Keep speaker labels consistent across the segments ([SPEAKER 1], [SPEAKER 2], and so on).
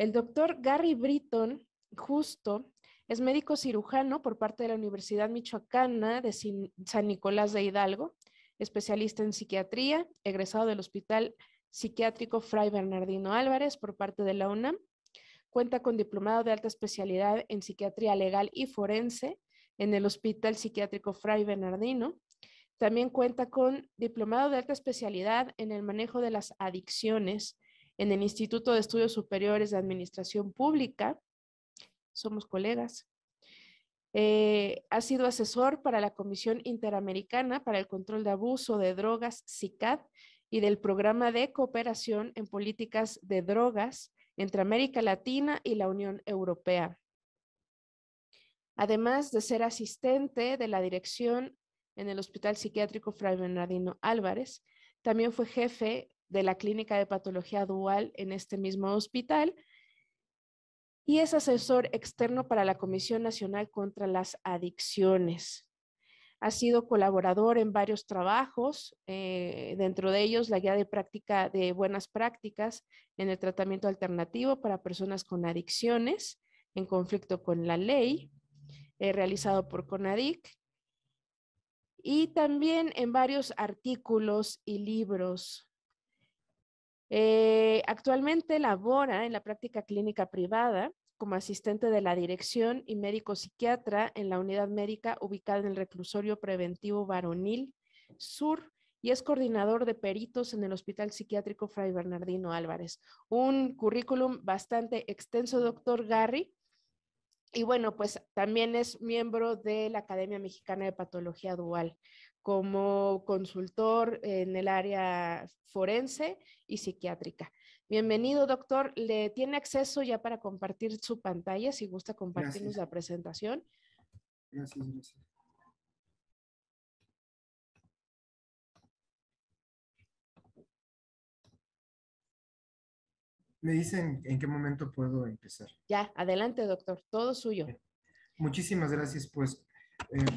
[SPEAKER 1] El doctor Gary Britton Justo es médico cirujano por parte de la Universidad Michoacana de San Nicolás de Hidalgo, especialista en psiquiatría, egresado del Hospital Psiquiátrico Fray Bernardino Álvarez por parte de la UNAM. Cuenta con diplomado de alta especialidad en psiquiatría legal y forense en el Hospital Psiquiátrico Fray Bernardino. También cuenta con diplomado de alta especialidad en el manejo de las adicciones en el Instituto de Estudios Superiores de Administración Pública. Somos colegas. Ha sido asesor para la Comisión Interamericana para el Control de Abuso de Drogas, CICAD, y del Programa de Cooperación en Políticas de Drogas entre América Latina y la Unión Europea. Además de ser asistente de la dirección en el Hospital Psiquiátrico Fray Bernardino Álvarez, también fue jefe de la Clínica de Patología Dual en este mismo hospital y es asesor externo para la Comisión Nacional contra las Adicciones. Ha sido colaborador en varios trabajos, dentro de ellos la guía de práctica de buenas prácticas en el tratamiento alternativo para personas con adicciones en conflicto con la ley, realizado por CONADIC, y también en varios artículos y libros. Actualmente labora en la práctica clínica privada como asistente de la dirección y médico psiquiatra en la unidad médica ubicada en el Reclusorio Preventivo Varonil Sur y es coordinador de peritos en el Hospital Psiquiátrico Fray Bernardino Álvarez. Un currículum bastante extenso, doctor Gary. Y bueno, pues también es miembro de la Academia Mexicana de Patología Dual como consultor en el área forense y psiquiátrica. Bienvenido, doctor. Le tiene acceso ya para compartir su pantalla, si gusta compartirnos
[SPEAKER 2] Gracias.
[SPEAKER 1] la presentación.
[SPEAKER 2] Gracias. Me dicen en qué momento puedo empezar.
[SPEAKER 1] Ya, adelante, doctor. Todo suyo.
[SPEAKER 2] Bien. Muchísimas gracias. Pues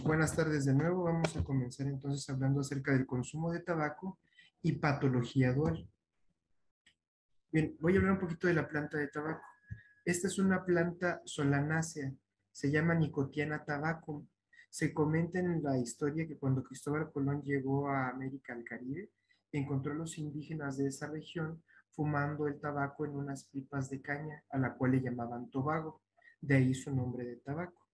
[SPEAKER 2] buenas tardes de nuevo. Vamos a comenzar entonces hablando acerca del consumo de tabaco y patología dual. Bien, voy a hablar un poquito de la planta de tabaco. Esta es una planta solanácea, se llama Nicotiana tabacum. Se comenta en la historia que cuando Cristóbal Colón llegó a América, al Caribe, encontró a los indígenas de esa región fumando el tabaco en unas pipas de caña, a la cual le llamaban tobago, de ahí su nombre de tabaco.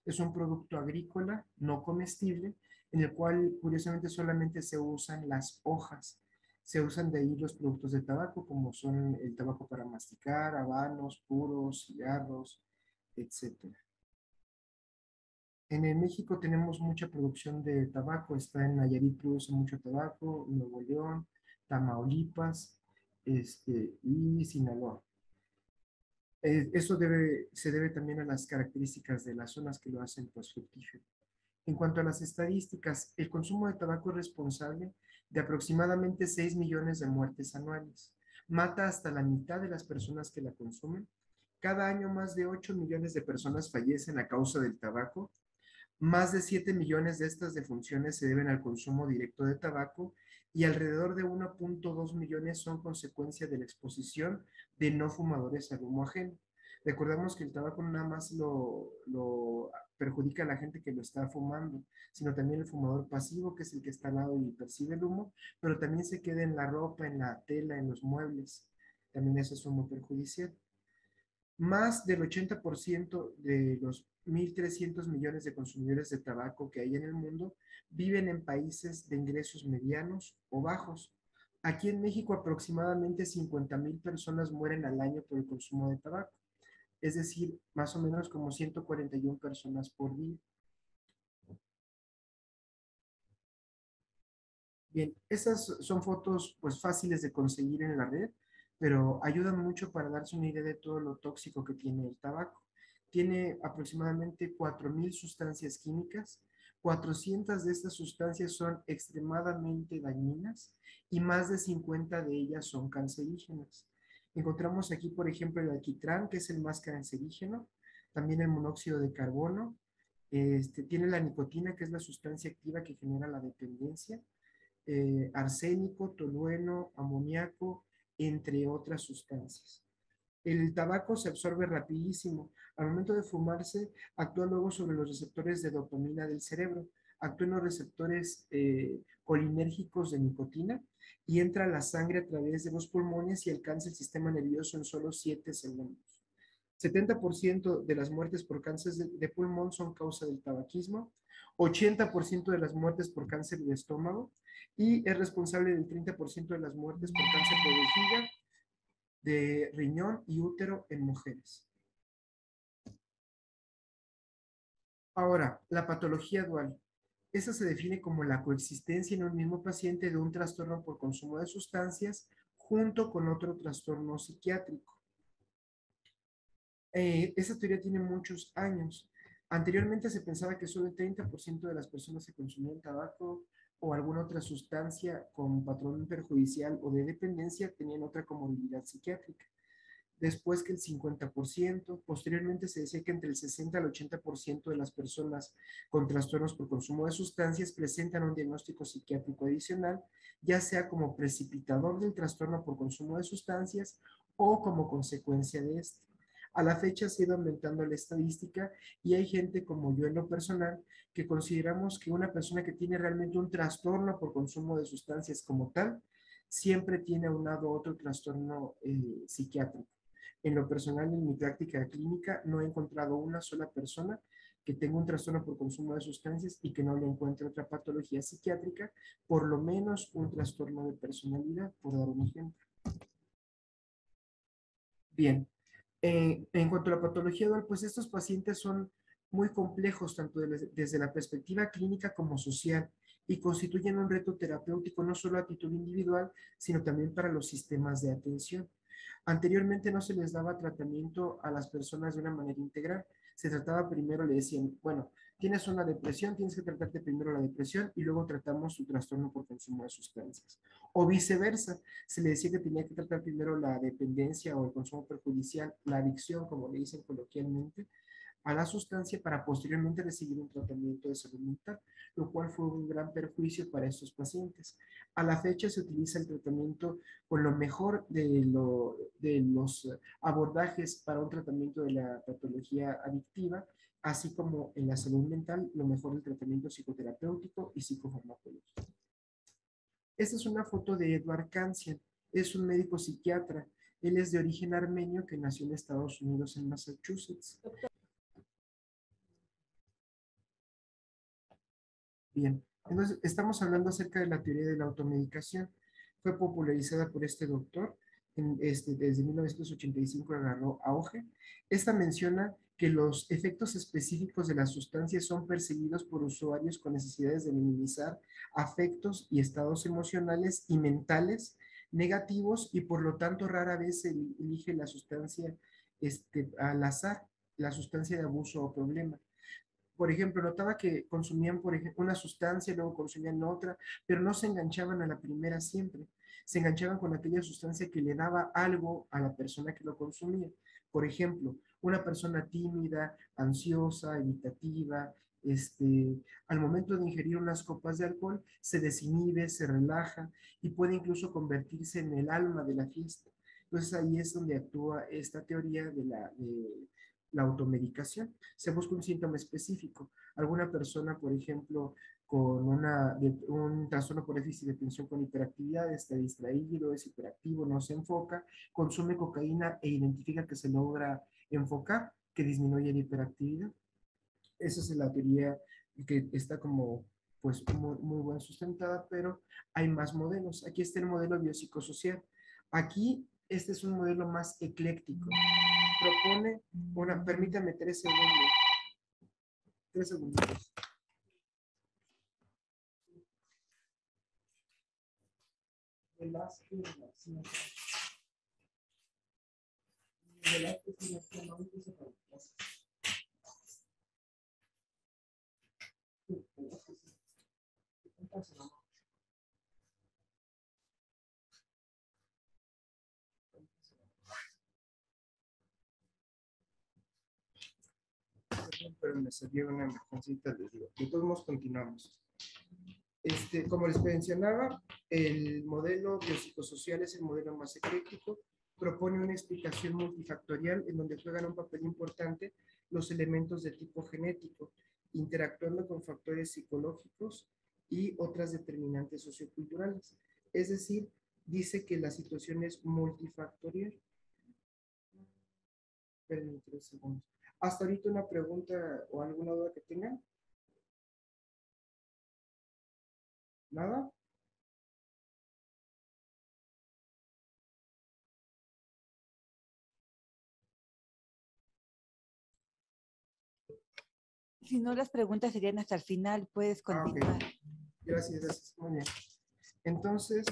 [SPEAKER 2] Es un producto agrícola no comestible, en el cual curiosamente solamente se usan las hojas. Se usan de ahí los productos de tabaco, como son el tabaco para masticar, habanos, puros, cigarros, etcétera. En el México tenemos mucha producción de tabaco. Está en Nayarit, produce mucho tabaco, Nuevo León, Tamaulipas, y Sinaloa. Eso se debe también a las características de las zonas que lo hacen pues fructífero. En cuanto a las estadísticas, el consumo de tabaco es responsable de aproximadamente 6 millones de muertes anuales. Mata hasta la mitad de las personas que la consumen. Cada año más de 8 millones de personas fallecen a causa del tabaco. Más de 7 millones de estas defunciones se deben al consumo directo de tabaco y alrededor de 1.2 millones son consecuencia de la exposición de no fumadores al humo ajeno. Recordemos que el tabaco no nada más lo perjudica a la gente que lo está fumando, sino también el fumador pasivo, que es el que está al lado y percibe el humo, pero también se queda en la ropa, en la tela, en los muebles. También eso es humo perjudicial. Más del 80% de los 1.300 millones de consumidores de tabaco que hay en el mundo viven en países de ingresos medianos o bajos. Aquí en México aproximadamente 50,000 personas mueren al año por el consumo de tabaco, es decir, más o menos como 141 personas por día. Bien, esas son fotos pues fáciles de conseguir en la red, pero ayudan mucho para darse una idea de todo lo tóxico que tiene el tabaco. Tiene aproximadamente 4,000 sustancias químicas, 400 de estas sustancias son extremadamente dañinas y más de 50 de ellas son cancerígenas. Encontramos aquí, por ejemplo, el alquitrán, que es el más cancerígeno, también el monóxido de carbono, tiene la nicotina, que es la sustancia activa que genera la dependencia, arsénico, tolueno, amoníaco, entre otras sustancias. El tabaco se absorbe rapidísimo. Al momento de fumarse, actúa luego sobre los receptores de dopamina del cerebro, actúa en los receptores colinérgicos de nicotina y entra a la sangre a través de los pulmones y alcanza el sistema nervioso en solo 7 segundos. 70% de las muertes por cáncer de pulmón son causa del tabaquismo, 80% de las muertes por cáncer de estómago y es responsable del 30% de las muertes por cáncer de vejiga, de riñón y útero en mujeres. Ahora, la patología dual. Esa se define como la coexistencia en un mismo paciente de un trastorno por consumo de sustancias junto con otro trastorno psiquiátrico. Esa teoría tiene muchos años. Anteriormente se pensaba que solo el 30% de las personas que consumían tabaco o alguna otra sustancia con patrón perjudicial o de dependencia tenían otra comorbilidad psiquiátrica. Después que el 50%, posteriormente se decía que entre el 60 al 80% de las personas con trastornos por consumo de sustancias presentan un diagnóstico psiquiátrico adicional, ya sea como precipitador del trastorno por consumo de sustancias o como consecuencia de este. A la fecha se ha ido aumentando la estadística y hay gente como yo en lo personal que consideramos que una persona que tiene realmente un trastorno por consumo de sustancias como tal, siempre tiene aunado otro trastorno psiquiátrico. En lo personal, en mi práctica clínica, no he encontrado una sola persona que tenga un trastorno por consumo de sustancias y que no le encuentre otra patología psiquiátrica, por lo menos un trastorno de personalidad, por dar un ejemplo. Bien, en cuanto a la patología dual, pues estos pacientes son muy complejos tanto desde la perspectiva clínica como social y constituyen un reto terapéutico no solo a título individual, sino también para los sistemas de atención. Anteriormente no se les daba tratamiento a las personas de una manera integral. Se trataba primero, le decían, bueno, tienes una depresión, tienes que tratarte primero la depresión y luego tratamos tu trastorno por consumo de sustancias. O viceversa, se le decía que tenía que tratar primero la dependencia o el consumo perjudicial, la adicción, como le dicen coloquialmente, a la sustancia para posteriormente recibir un tratamiento de salud mental, lo cual fue un gran perjuicio para estos pacientes. A la fecha se utiliza el tratamiento con lo mejor de los abordajes para un tratamiento de la patología adictiva, así como en la salud mental, lo mejor del tratamiento psicoterapéutico y psicofarmacológico. Esta es una foto de Edward Kansian, es un médico psiquiatra. Él es de origen armenio que nació en Estados Unidos, en Massachusetts. Bien, entonces estamos hablando acerca de la teoría de la automedicación. Fue popularizada por este doctor, desde 1985 agarró auge. Esta menciona que los efectos específicos de las sustancias son perseguidos por usuarios con necesidades de minimizar afectos y estados emocionales y mentales negativos y por lo tanto rara vez se elige la sustancia al azar, la sustancia de abuso o problema. Por ejemplo, notaba que consumían por ejemplo, una sustancia, luego consumían otra, pero no se enganchaban a la primera siempre. Se enganchaban con aquella sustancia que le daba algo a la persona que lo consumía. Por ejemplo, una persona tímida, ansiosa, evitativa, al momento de ingerir unas copas de alcohol, se desinhibe, se relaja y puede incluso convertirse en el alma de la fiesta. Entonces ahí es donde actúa esta teoría de la automedicación. Se busca un síntoma específico. Alguna persona, por ejemplo, con un trastorno por déficit de atención con hiperactividad, está distraído, es hiperactivo, no se enfoca, consume cocaína e identifica que se logra enfocar, que disminuye la hiperactividad. Esa es la teoría que está como pues muy, muy bien sustentada, pero hay más modelos. Aquí está el modelo biopsicosocial. Aquí este es un modelo más ecléctico. Propone permítame 3 segundos. 3 segundos. Pero me salió una emergencia, les digo. De todos modos, continuamos. Como les mencionaba, el modelo biopsicosocial es el modelo más ecléctico. propone una explicación multifactorial en donde juegan un papel importante los elementos de tipo genético, interactuando con factores psicológicos y otras determinantes socioculturales. Es decir, dice que la situación es multifactorial. Espérenme 3 segundos. ¿Hasta ahorita una pregunta o alguna duda que tengan? ¿Nada?
[SPEAKER 3] Si no, las preguntas serían hasta el final. Puedes continuar.
[SPEAKER 2] Ok. Gracias, gracias. Muy bien. Entonces,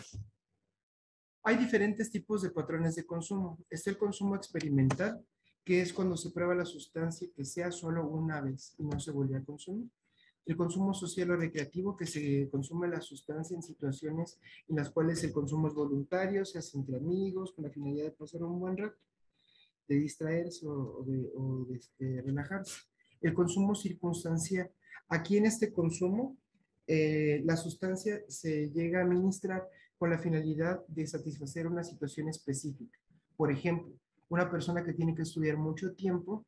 [SPEAKER 2] hay diferentes tipos de patrones de consumo. Está el consumo experimental, que es cuando se prueba la sustancia que sea solo una vez y no se vuelve a consumir. El consumo social o recreativo, que se consume la sustancia en situaciones en las cuales el consumo es voluntario, se hace entre amigos, con la finalidad de pasar un buen rato, de distraerse o de relajarse. El consumo circunstancial. Aquí en este consumo, la sustancia se llega a administrar con la finalidad de satisfacer una situación específica. Por ejemplo, una persona que tiene que estudiar mucho tiempo,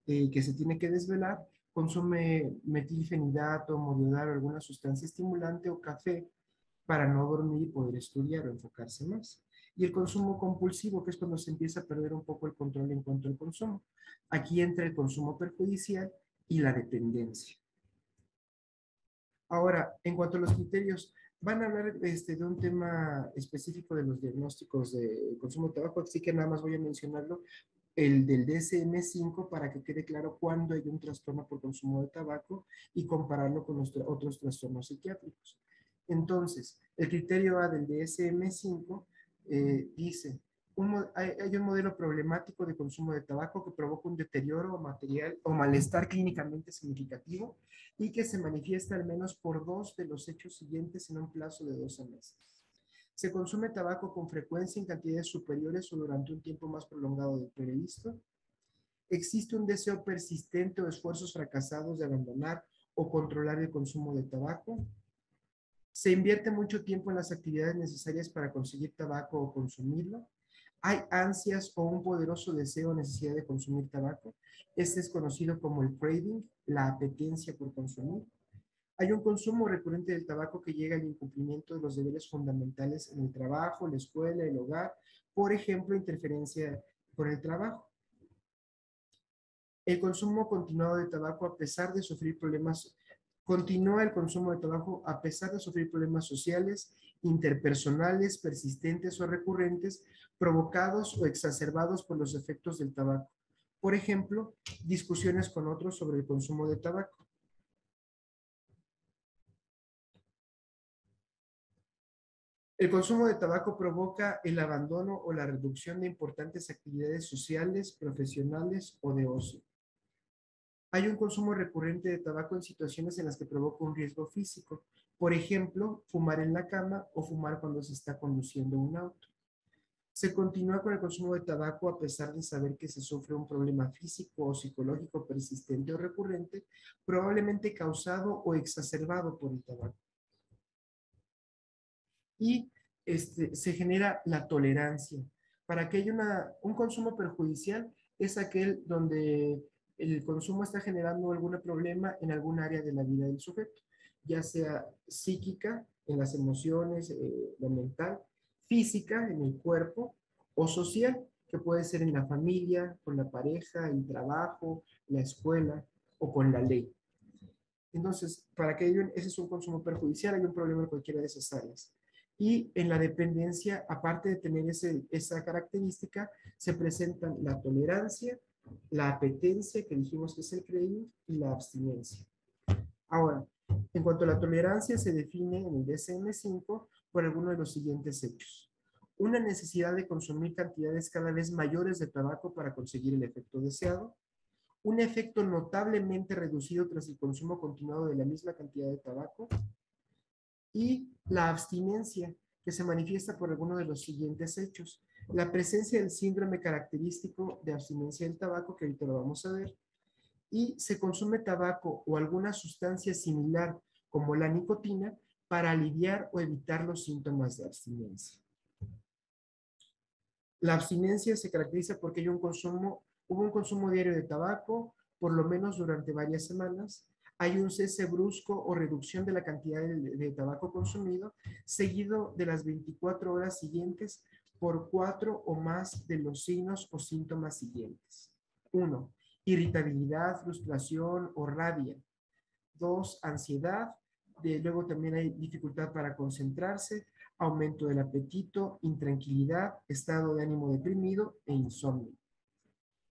[SPEAKER 2] que se tiene que desvelar, consume metilfenidato, modiodar o alguna sustancia estimulante o café para no dormir y poder estudiar o enfocarse más. Y el consumo compulsivo, que es cuando se empieza a perder un poco el control en cuanto al consumo. Aquí entra el consumo perjudicial y la dependencia. Ahora, en cuanto a los criterios, van a hablar de un tema específico de los diagnósticos de consumo de tabaco, así que nada más voy a mencionarlo, el del DSM-5, para que quede claro cuándo hay un trastorno por consumo de tabaco y compararlo con los otros trastornos psiquiátricos. Entonces, el criterio A del DSM-5 dice, hay un modelo problemático de consumo de tabaco que provoca un deterioro material o malestar clínicamente significativo y que se manifiesta al menos por 2 de los hechos siguientes en un plazo de 12 meses. Se consume tabaco con frecuencia en cantidades superiores o durante un tiempo más prolongado del previsto. Existe un deseo persistente o esfuerzos fracasados de abandonar o controlar el consumo de tabaco. Se invierte mucho tiempo en las actividades necesarias para conseguir tabaco o consumirlo. Hay ansias o un poderoso deseo o necesidad de consumir tabaco. Este es conocido como el craving, la apetencia por consumir. Hay un consumo recurrente del tabaco que llega al incumplimiento de los deberes fundamentales en el trabajo, la escuela, el hogar, por ejemplo, interferencia con el trabajo. El consumo continuado de tabaco a pesar de sufrir problemas, continúa el consumo de tabaco a pesar de sufrir problemas sociales, interpersonales, persistentes o recurrentes, provocados o exacerbados por los efectos del tabaco. Por ejemplo, discusiones con otros sobre el consumo de tabaco. El consumo de tabaco provoca el abandono o la reducción de importantes actividades sociales, profesionales o de ocio. Hay un consumo recurrente de tabaco en situaciones en las que provoca un riesgo físico. Por ejemplo, fumar en la cama o fumar cuando se está conduciendo un auto. Se continúa con el consumo de tabaco a pesar de saber que se sufre un problema físico o psicológico persistente o recurrente, probablemente causado o exacerbado por el tabaco. Y se genera la tolerancia. Para que haya un consumo perjudicial es aquel donde el consumo está generando algún problema en algún área de la vida del sujeto, ya sea psíquica, en las emociones, lo mental, física, en el cuerpo, o social, que puede ser en la familia, con la pareja, el trabajo, la escuela o con la ley. Entonces, para que ese es un consumo perjudicial, hay un problema en cualquiera de esas áreas. Y en la dependencia, aparte de tener esa característica, se presentan la tolerancia, la apetencia, que dijimos que es el craving, y la abstinencia. Ahora, en cuanto a la tolerancia, se define en el DSM-5 por alguno de los siguientes hechos. Una necesidad de consumir cantidades cada vez mayores de tabaco para conseguir el efecto deseado. Un efecto notablemente reducido tras el consumo continuado de la misma cantidad de tabaco. Y la abstinencia, que se manifiesta por alguno de los siguientes hechos. La presencia del síndrome característico de abstinencia del tabaco, que ahorita lo vamos a ver, y se consume tabaco o alguna sustancia similar como la nicotina para aliviar o evitar los síntomas de abstinencia. La abstinencia se caracteriza porque hay hubo un consumo diario de tabaco, por lo menos durante varias semanas. Hay un cese brusco o reducción de la cantidad de tabaco consumido, seguido de las 24 horas siguientes por 4 o más de los signos o síntomas siguientes. 1. Irritabilidad, frustración o rabia. 2. Ansiedad. Luego también hay dificultad para concentrarse, aumento del apetito, intranquilidad, estado de ánimo deprimido e insomnio.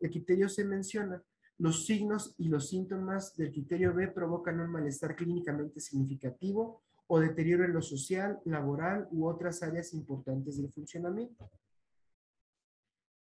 [SPEAKER 2] El criterio C menciona: los signos y los síntomas del criterio B provocan un malestar clínicamente significativo o deterioro en lo social, laboral u otras áreas importantes del funcionamiento.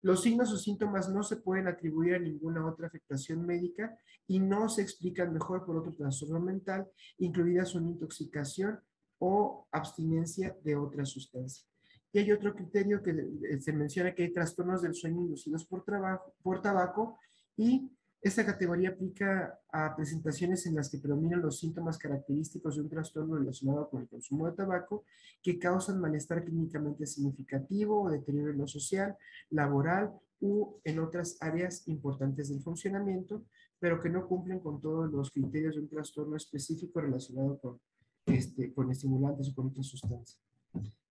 [SPEAKER 2] Los signos o síntomas no se pueden atribuir a ninguna otra afectación médica y no se explican mejor por otro trastorno mental, incluidas una intoxicación o abstinencia de otra sustancia. Y hay otro criterio que se menciona, que hay trastornos del sueño inducidos por tabaco, y esta categoría aplica a presentaciones en las que predominan los síntomas característicos de un trastorno relacionado con el consumo de tabaco que causan malestar clínicamente significativo o deterioro en lo social, laboral u en otras áreas importantes del funcionamiento, pero que no cumplen con todos los criterios de un trastorno específico relacionado con estimulantes o con otras sustancias.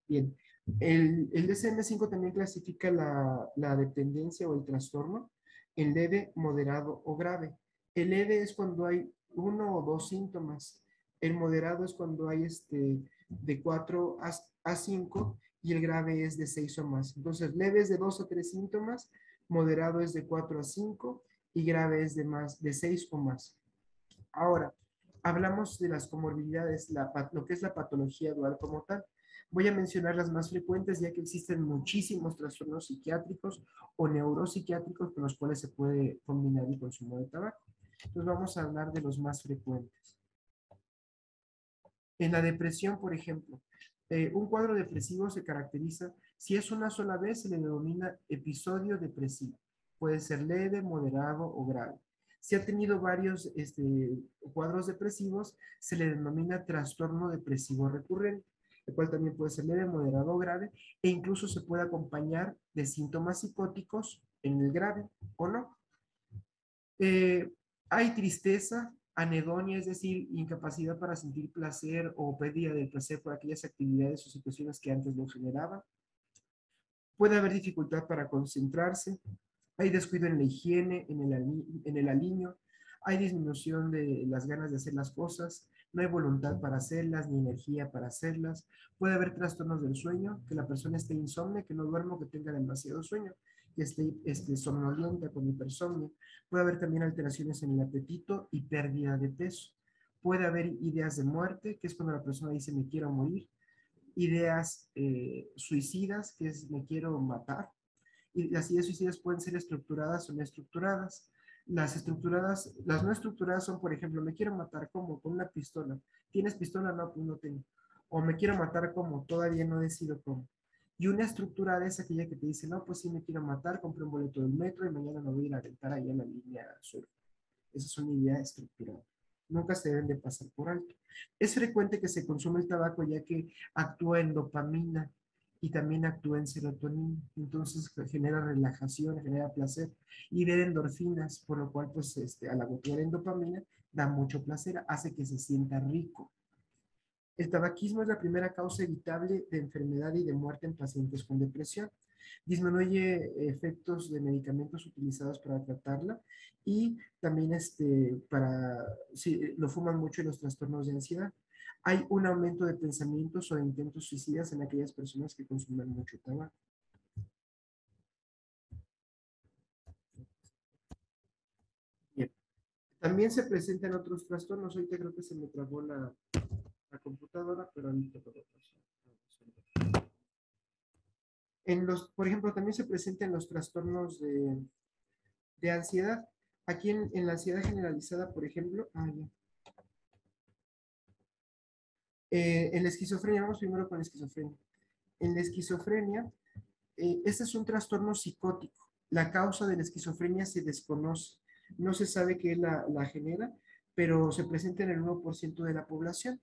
[SPEAKER 2] Bien, el DSM-5 también clasifica la dependencia o el trastorno en leve, moderado o grave. El leve es cuando hay 1 o 2 síntomas. El moderado es cuando hay de 4 a 5 y el grave es de 6 o más. Entonces, leve es de 2 a 3 síntomas, moderado es de 4 a 5 y grave es de 6 o más. Ahora, hablamos de las comorbilidades, lo que es la patología dual como tal. Voy a mencionar las más frecuentes, ya que existen muchísimos trastornos psiquiátricos o neuropsiquiátricos con los cuales se puede combinar el consumo de tabaco. Entonces vamos a hablar de los más frecuentes. En la depresión, por ejemplo, un cuadro depresivo se caracteriza, si es una sola vez, se le denomina episodio depresivo. Puede ser leve, moderado o grave. Si ha tenido varios cuadros depresivos, se le denomina trastorno depresivo recurrente, el cual también puede ser leve, moderado o grave, e incluso se puede acompañar de síntomas psicóticos en el grave o no. Hay tristeza, anedonia, es decir, incapacidad para sentir placer o pérdida de placer por aquellas actividades o situaciones que antes lo generaban. Puede haber dificultad para concentrarse, hay descuido en la higiene, en el aliño, hay disminución de las ganas de hacer las cosas, no hay voluntad para hacerlas, ni energía para hacerlas. Puede haber trastornos del sueño, que la persona esté insomne, que no duerma, que tenga demasiado sueño, que esté somnolienta con hipersomnio. Puede haber también alteraciones en el apetito y pérdida de peso. Puede haber ideas de muerte, que es cuando la persona dice me quiero morir. Ideas suicidas, que es me quiero matar. Y las ideas suicidas pueden ser estructuradas o no estructuradas. Las no estructuradas son, por ejemplo, me quiero matar como con una pistola. ¿Tienes pistola? No, pues no tengo. O me quiero matar como, todavía no decido cómo. Y una estructurada es aquella que te dice, no, pues sí me quiero matar, compré un boleto del metro y mañana me voy a ir a aventar ahí en la línea sur. Esa es una idea estructurada. Nunca se deben de pasar por alto. Es frecuente que se consume el tabaco ya que actúa en dopamina y también actúa en serotonina. Entonces genera relajación, genera placer y ver endorfinas, por lo cual pues al agotar en dopamina da mucho placer, hace que se sienta rico. El tabaquismo es la primera causa evitable de enfermedad y de muerte en pacientes con depresión. Disminuye efectos de medicamentos utilizados para tratarla y también lo fuman mucho en los trastornos de ansiedad. Hay un aumento de pensamientos o de intentos suicidas en aquellas personas que consumen mucho tabaco. Bien. También se presentan otros trastornos. Ahorita creo que se me trabó la computadora, pero ahorita todo pasó. Por ejemplo, también se presentan los trastornos de ansiedad. Aquí en la ansiedad generalizada, por ejemplo, en la esquizofrenia, vamos primero con la esquizofrenia. En la esquizofrenia, este es un trastorno psicótico. La causa de la esquizofrenia se desconoce. No se sabe qué la genera, pero se presenta en el 1% de la población.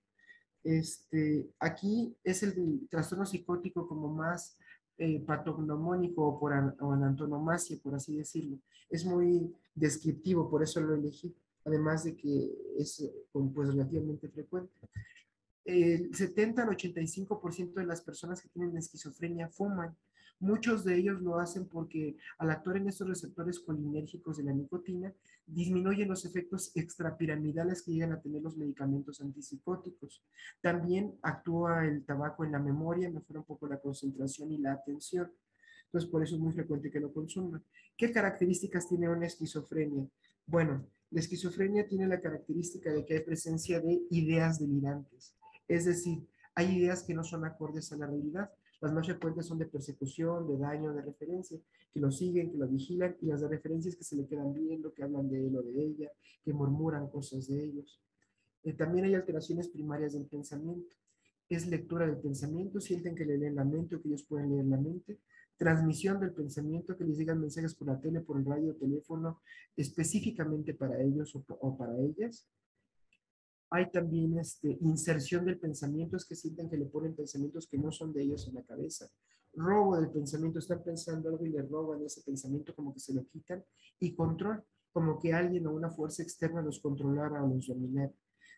[SPEAKER 2] Aquí es el trastorno psicótico como más patognomónico o en antonomasia, por así decirlo. Es muy descriptivo, por eso lo elegí, además de que es pues, relativamente frecuente. El 70 al 85% de las personas que tienen esquizofrenia fuman. Muchos de ellos lo hacen porque al actuar en estos receptores colinérgicos de la nicotina, disminuyen los efectos extrapiramidales que llegan a tener los medicamentos antipsicóticos. También actúa el tabaco en la memoria, mejora un poco la concentración y la atención. Entonces, por eso es muy frecuente que lo consuman. ¿Qué características tiene una esquizofrenia? Bueno, la esquizofrenia tiene la característica de que hay presencia de ideas delirantes. Es decir, hay ideas que no son acordes a la realidad. Las más frecuentes son de persecución, de daño, de referencia, que lo siguen, que lo vigilan, y las de referencias que se le quedan viendo, que hablan de él o de ella, que murmuran cosas de ellos. También hay alteraciones primarias del pensamiento. Es lectura del pensamiento, sienten que le leen la mente o que ellos pueden leer la mente. Transmisión del pensamiento, que les llegan mensajes por la tele, por el radio, teléfono, específicamente para ellos o para ellas. Hay también inserción del pensamiento, es que sienten que le ponen pensamientos que no son de ellos en la cabeza. Robo del pensamiento, están pensando algo y le roban ese pensamiento, como que se lo quitan. Y control, como que alguien o una fuerza externa los controlara o los dominara.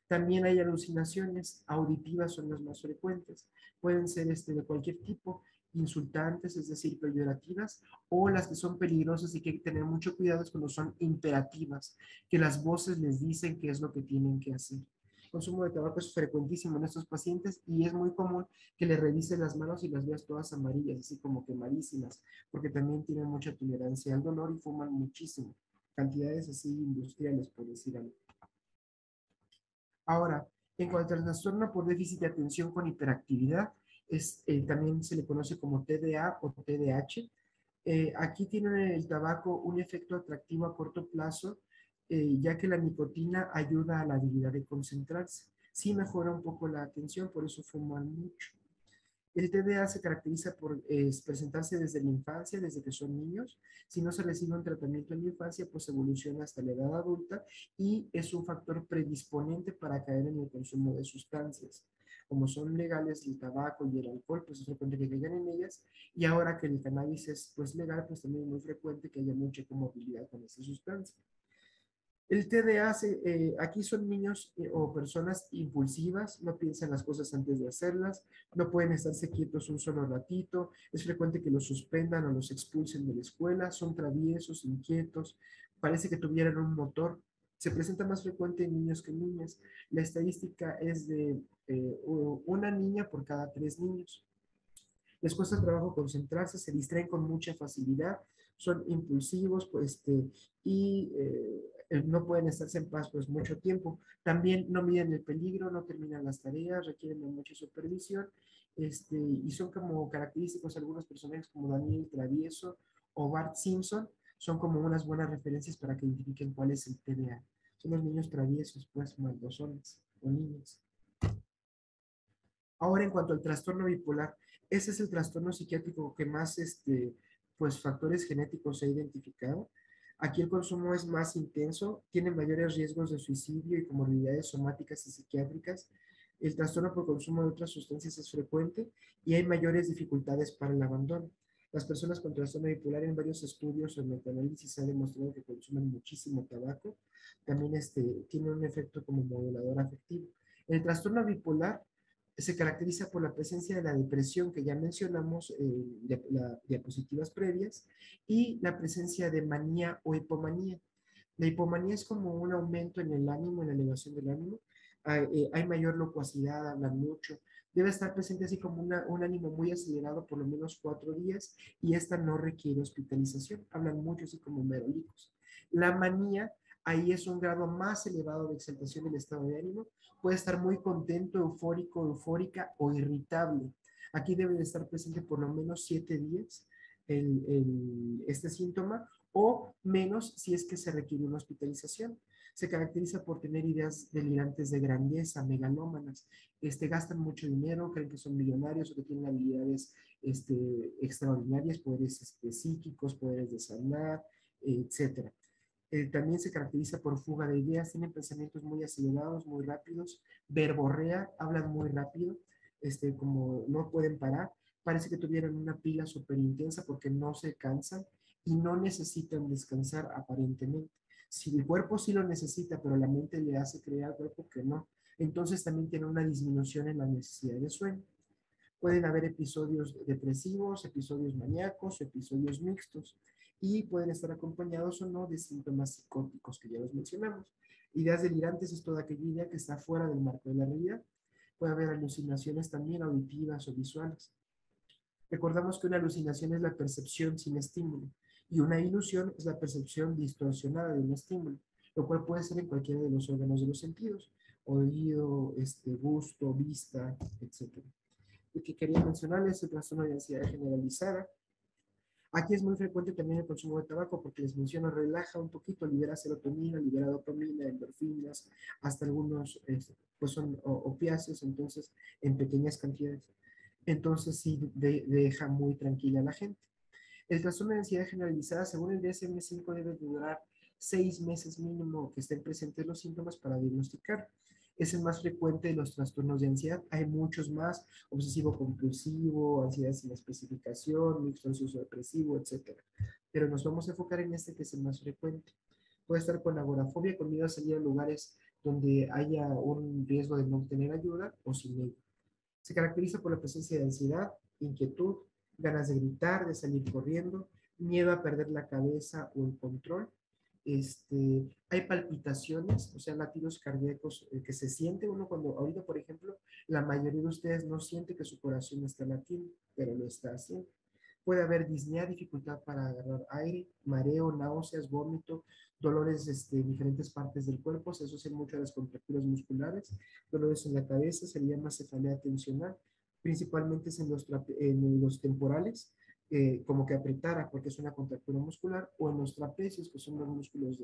[SPEAKER 2] También hay alucinaciones auditivas, son las más frecuentes. Pueden ser de cualquier tipo, insultantes, es decir, peyorativas, o las que son peligrosas y que hay que tener mucho cuidado es cuando son imperativas, que las voces les dicen qué es lo que tienen que hacer. El consumo de tabaco es frecuentísimo en estos pacientes y es muy común que le revises las manos y las veas todas amarillas, así como quemadísimas, porque también tienen mucha tolerancia al dolor y fuman muchísimo, cantidades así industriales, por decir algo. Ahora, en cuanto al trastorno por déficit de atención con hiperactividad, también se le conoce como TDA o TDAH. Aquí tiene el tabaco un efecto atractivo a corto plazo, ya que la nicotina ayuda a la habilidad de concentrarse. Sí mejora un poco la atención, por eso fuman mucho. El TDA se caracteriza por presentarse desde la infancia, desde que son niños. Si no se recibe un tratamiento en la infancia, pues evoluciona hasta la edad adulta y es un factor predisponente para caer en el consumo de sustancias. Como son legales el tabaco y el alcohol, pues es frecuente que caigan en ellas. Y ahora que el cannabis es pues legal, pues también es muy frecuente que haya mucha comorbilidad con esta sustancia. El TDA, aquí son niños o personas impulsivas, no piensan las cosas antes de hacerlas, no pueden estarse quietos un solo ratito, es frecuente que los suspendan o los expulsen de la escuela, son traviesos, inquietos, parece que tuvieran un motor. Se presenta más frecuente en niños que en niñas. La estadística es de una niña por cada 3 niños. Les cuesta trabajo concentrarse, se distraen con mucha facilidad, son impulsivos y no pueden estarse en paz pues mucho tiempo. También no miden el peligro, no terminan las tareas, requieren de mucha supervisión y son como característicos algunos personajes como Daniel Travieso o Bart Simpson, son como unas buenas referencias para que identifiquen cuál es el TDA. Son los niños traviesos, pues maldosones o niños. Ahora, en cuanto al trastorno bipolar, ese es el trastorno psiquiátrico que más, pues, factores genéticos se ha identificado. Aquí el consumo es más intenso, tiene mayores riesgos de suicidio y comorbilidades somáticas y psiquiátricas. El trastorno por consumo de otras sustancias es frecuente y hay mayores dificultades para el abandono. Las personas con trastorno bipolar en varios estudios o en metaanálisis se ha demostrado que consumen muchísimo tabaco. También tiene un efecto como modulador afectivo. El trastorno bipolar se caracteriza por la presencia de la depresión que ya mencionamos en las diapositivas previas y la presencia de manía o hipomanía. La hipomanía es como un aumento en el ánimo, en la elevación del ánimo. Hay mayor locuacidad, hablan mucho. Debe estar presente así como un ánimo muy acelerado por lo menos 4 días y esta no requiere hospitalización. Hablan mucho así como merolicos. La manía, ahí es un grado más elevado de exaltación del estado de ánimo. Puede estar muy contento, eufórico, eufórica o irritable. Aquí debe de estar presente por lo menos 7 días este síntoma o menos si es que se requiere una hospitalización. Se caracteriza por tener ideas delirantes de grandeza, megalómanas. Gastan mucho dinero, creen que son millonarios o que tienen habilidades extraordinarias, poderes psíquicos, poderes de sanar, etc. También se caracteriza por fuga de ideas, tienen pensamientos muy acelerados, muy rápidos, verborrea, hablan muy rápido, como no pueden parar, parece que tuvieran una pila súper intensa porque no se cansan y no necesitan descansar aparentemente. Si el cuerpo sí lo necesita, pero la mente le hace creer al cuerpo que no, entonces también tiene una disminución en la necesidad de sueño. Pueden haber episodios depresivos, episodios maníacos, episodios mixtos y pueden estar acompañados o no de síntomas psicóticos que ya los mencionamos. Ideas delirantes es toda aquella idea que está fuera del marco de la realidad. Puede haber alucinaciones también auditivas o visuales. Recordamos que una alucinación es la percepción sin estímulo y una ilusión es la percepción distorsionada de un estímulo, lo cual puede ser en cualquiera de los órganos de los sentidos, oído, gusto, vista, etc. Lo que quería mencionarles es el trastorno de ansiedad generalizada. Aquí es muy frecuente también el consumo de tabaco porque les menciono, relaja un poquito, libera serotonina, libera dopamina, endorfinas, hasta algunos pues son opiáceos, entonces en pequeñas cantidades. Entonces sí deja muy tranquila a la gente. El trastorno de ansiedad generalizada, según el DSM-5, debe durar 6 meses mínimo que estén presentes los síntomas para diagnosticar. Es el más frecuente de los trastornos de ansiedad. Hay muchos más: obsesivo compulsivo, ansiedad sin especificación, mixto ansioso depresivo, etc. Pero nos vamos a enfocar en este que es el más frecuente. Puede estar con agorafobia, con miedo a salir a lugares donde haya un riesgo de no obtener ayuda, o sin ello. Se caracteriza por la presencia de ansiedad, inquietud, ganas de gritar, de salir corriendo, miedo a perder la cabeza o el control. Hay palpitaciones, o sea, latidos cardíacos que se siente uno cuando, ahorita por ejemplo, la mayoría de ustedes no siente que su corazón está latiendo, pero lo está haciendo. Puede haber disnea, dificultad para agarrar aire, mareo, náuseas, vómito, dolores en diferentes partes del cuerpo, se asocian mucho a las contracturas musculares, dolores en la cabeza, se le llama cefalea tensional, principalmente es en los temporales, como que apretara porque es una contractura muscular, o en los trapecios, que son los músculos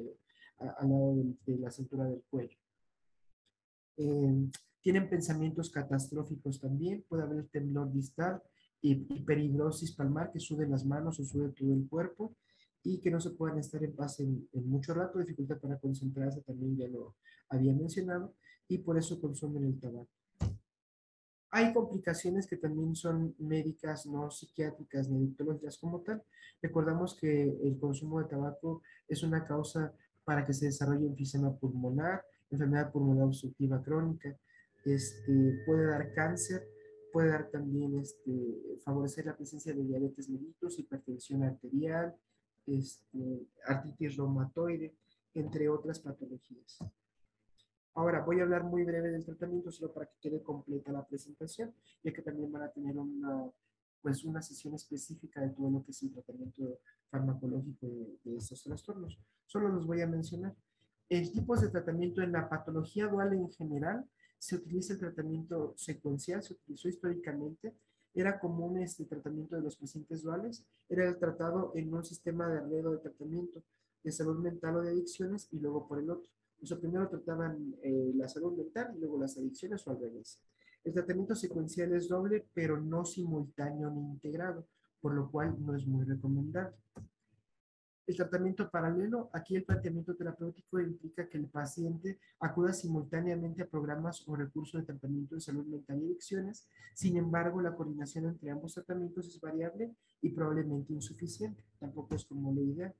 [SPEAKER 2] al lado de la cintura del cuello. Tienen pensamientos catastróficos también, puede haber temblor distal, hiperhidrosis palmar, que sude las manos o sude todo el cuerpo, y que no se puedan estar en paz en mucho rato, dificultad para concentrarse, también ya lo había mencionado, y por eso consumen el tabaco. Hay complicaciones que también son médicas, no psiquiátricas ni adictológicas como tal. Recordamos que el consumo de tabaco es una causa para que se desarrolle enfisema pulmonar, enfermedad pulmonar obstructiva crónica, puede dar cáncer, puede dar también, favorecer la presencia de diabetes mellitus, hipertensión arterial, artritis reumatoide, entre otras patologías. Ahora voy a hablar muy breve del tratamiento, solo para que quede completa la presentación, ya que también van a tener una sesión específica de todo lo que es el tratamiento farmacológico de estos trastornos. Solo los voy a mencionar. El tipo de tratamiento en la patología dual en general, se utiliza el tratamiento secuencial, se utilizó históricamente, era común este tratamiento de los pacientes duales, era el tratado en un sistema de arreglo de tratamiento de salud mental o de adicciones y luego por el otro. O sea, primero trataban la salud mental y luego las adicciones, o al revés. El tratamiento secuencial es doble, pero no simultáneo ni integrado, por lo cual no es muy recomendable. El tratamiento paralelo, aquí el planteamiento terapéutico implica que el paciente acuda simultáneamente a programas o recursos de tratamiento de salud mental y adicciones. Sin embargo, la coordinación entre ambos tratamientos es variable y probablemente insuficiente. Tampoco es como lo ideal.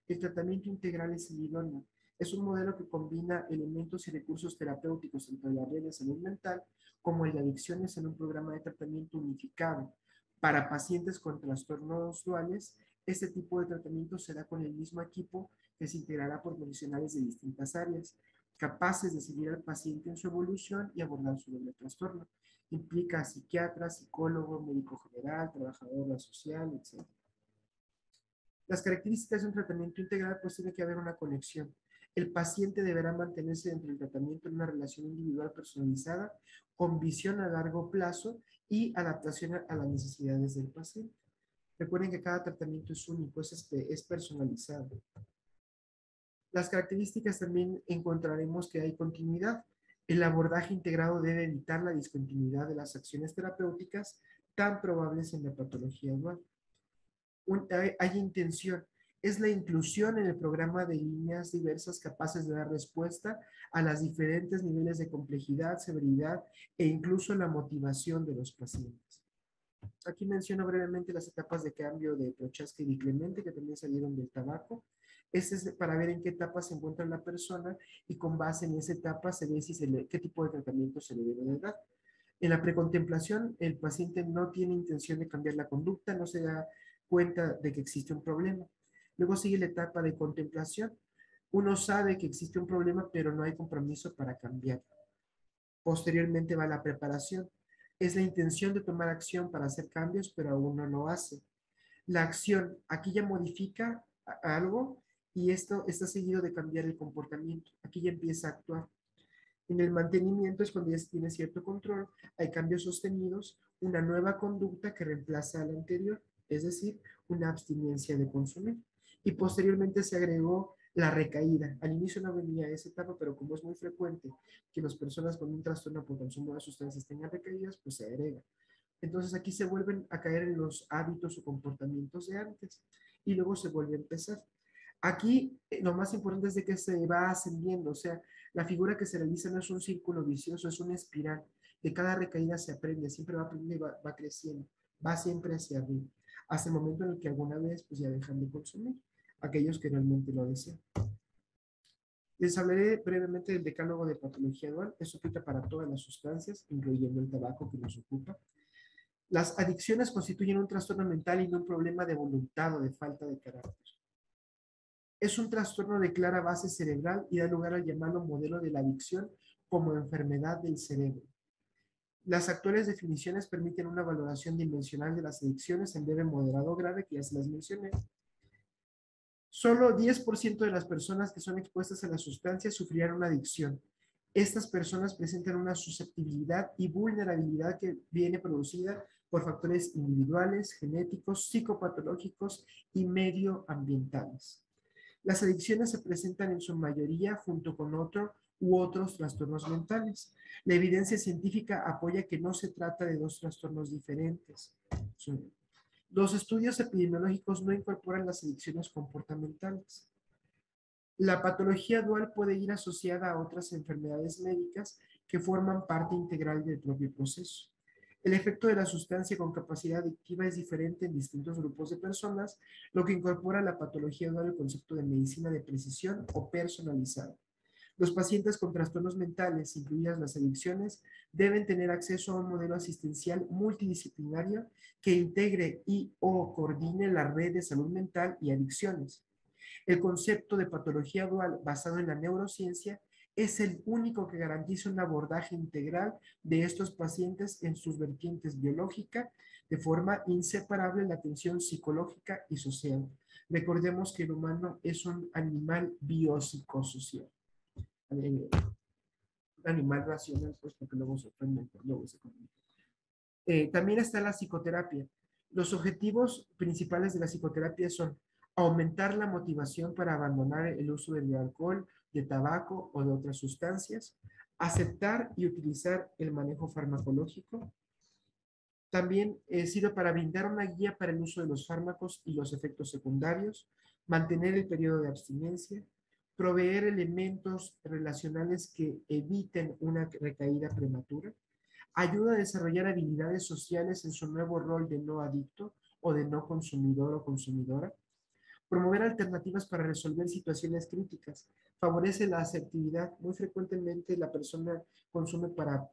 [SPEAKER 2] El tratamiento integral es el idóneo. Es un modelo que combina elementos y recursos terapéuticos tanto de la red de salud mental como el de adicciones en un programa de tratamiento unificado. Para pacientes con trastornos duales, este tipo de tratamiento será con el mismo equipo que se integrará por profesionales de distintas áreas, capaces de seguir al paciente en su evolución y abordar su doble trastorno. Implica psiquiatra, psicólogo, médico general, trabajadora social, etc. Las características de un tratamiento integral, pues tiene que haber una conexión. El paciente deberá mantenerse dentro del tratamiento en una relación individual personalizada, con visión a largo plazo y adaptación a las necesidades del paciente. Recuerden que cada tratamiento es único, es personalizado. Las características también encontraremos que hay continuidad. El abordaje integrado debe evitar la discontinuidad de las acciones terapéuticas tan probables en la patología dual. Hay intención. Es la inclusión en el programa de líneas diversas capaces de dar respuesta a los diferentes niveles de complejidad, severidad e incluso la motivación de los pacientes. Aquí menciono brevemente las etapas de cambio de Prochaska y Di Clemente, que también salieron del tabaco. Este es para ver en qué etapa se encuentra la persona y con base en esa etapa se ve qué tipo de tratamiento se le debe de dar. En la precontemplación, el paciente no tiene intención de cambiar la conducta, no se da cuenta de que existe un problema. Luego sigue la etapa de contemplación. Uno sabe que existe un problema, pero no hay compromiso para cambiar. Posteriormente va la preparación. Es la intención de tomar acción para hacer cambios, pero aún no lo hace. La acción, aquí ya modifica algo y esto está seguido de cambiar el comportamiento. Aquí ya empieza a actuar. En el mantenimiento es cuando ya se tiene cierto control, hay cambios sostenidos, una nueva conducta que reemplaza a la anterior, es decir, una abstinencia de consumir. Y posteriormente se agregó la recaída. Al inicio no venía esa etapa, pero como es muy frecuente que las personas con un trastorno por consumo de sustancias tengan recaídas, pues se agrega. Entonces aquí se vuelven a caer en los hábitos o comportamientos de antes y luego se vuelve a empezar. Aquí lo más importante es de que se va ascendiendo, o sea, la figura que se realiza no es un círculo vicioso, es una espiral. De cada recaída se aprende, siempre va aprendiendo y va creciendo, va siempre hacia arriba, hasta el momento en el que alguna vez pues ya dejan de consumir, aquellos que realmente lo desean. Les hablaré brevemente del decálogo de patología dual. Eso aplica para todas las sustancias, incluyendo el tabaco que nos ocupa. Las adicciones constituyen un trastorno mental y no un problema de voluntad o de falta de carácter. Es un trastorno de clara base cerebral y da lugar al llamado modelo de la adicción como enfermedad del cerebro. Las actuales definiciones permiten una valoración dimensional de las adicciones en leve, moderado o grave, que ya se las mencioné. Solo 10% de las personas que son expuestas a las sustancias sufrirán una adicción. Estas personas presentan una susceptibilidad y vulnerabilidad que viene producida por factores individuales, genéticos, psicopatológicos y medioambientales. Las adicciones se presentan en su mayoría junto con otros trastornos mentales. La evidencia científica apoya que no se trata de dos trastornos diferentes. Los estudios epidemiológicos no incorporan las adicciones comportamentales. La patología dual puede ir asociada a otras enfermedades médicas que forman parte integral del propio proceso. El efecto de la sustancia con capacidad adictiva es diferente en distintos grupos de personas, lo que incorpora a la patología dual el concepto de medicina de precisión o personalizada. Los pacientes con trastornos mentales, incluidas las adicciones, deben tener acceso a un modelo asistencial multidisciplinario que integre y/o coordine la red de salud mental y adicciones. El concepto de patología dual basado en la neurociencia es el único que garantiza un abordaje integral de estos pacientes en sus vertientes biológica, de forma inseparable la atención psicológica y social. Recordemos que el humano es un animal biopsicosocial. Un animal racional, pues porque luego se ofenden, luego se comunican. También está la psicoterapia. Los objetivos principales de la psicoterapia son aumentar la motivación para abandonar el uso del alcohol, de tabaco o de otras sustancias, aceptar y utilizar el manejo farmacológico. También sirve para brindar una guía para el uso de los fármacos y los efectos secundarios, mantener el periodo de abstinencia, proveer elementos relacionales que eviten una recaída prematura, ayuda a desarrollar habilidades sociales en su nuevo rol de no adicto o de no consumidor o consumidora, promover alternativas para resolver situaciones críticas, favorece la asertividad. Muy frecuentemente la persona consume para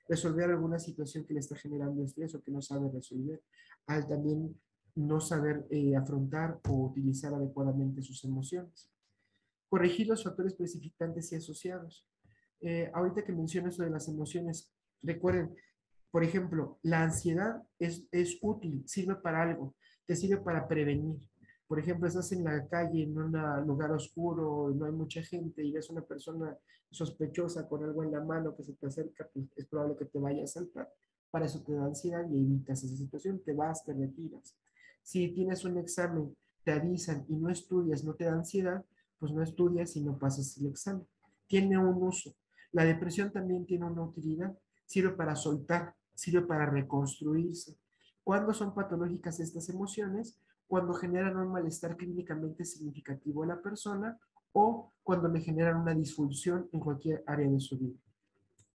[SPEAKER 2] resolver alguna situación que le está generando estrés o que no sabe resolver, al también no saber afrontar o utilizar adecuadamente sus emociones. Corregir los factores precipitantes y asociados. Ahorita que menciono esto de las emociones, recuerden, por ejemplo, la ansiedad es útil, sirve para algo, te sirve para prevenir. Por ejemplo, estás en la calle, en un lugar oscuro, no hay mucha gente y ves una persona sospechosa con algo en la mano que se te acerca, pues es probable que te vaya a saltar. Para eso te da ansiedad y evitas esa situación, te vas, te retiras. Si tienes un examen, te avisan y no estudias, no te da ansiedad, pues no estudias y no pasas el examen. Tiene un uso. La depresión también tiene una utilidad. Sirve para soltar, sirve para reconstruirse. ¿Cuándo son patológicas estas emociones? Cuando generan un malestar clínicamente significativo a la persona o cuando le generan una disfunción en cualquier área de su vida.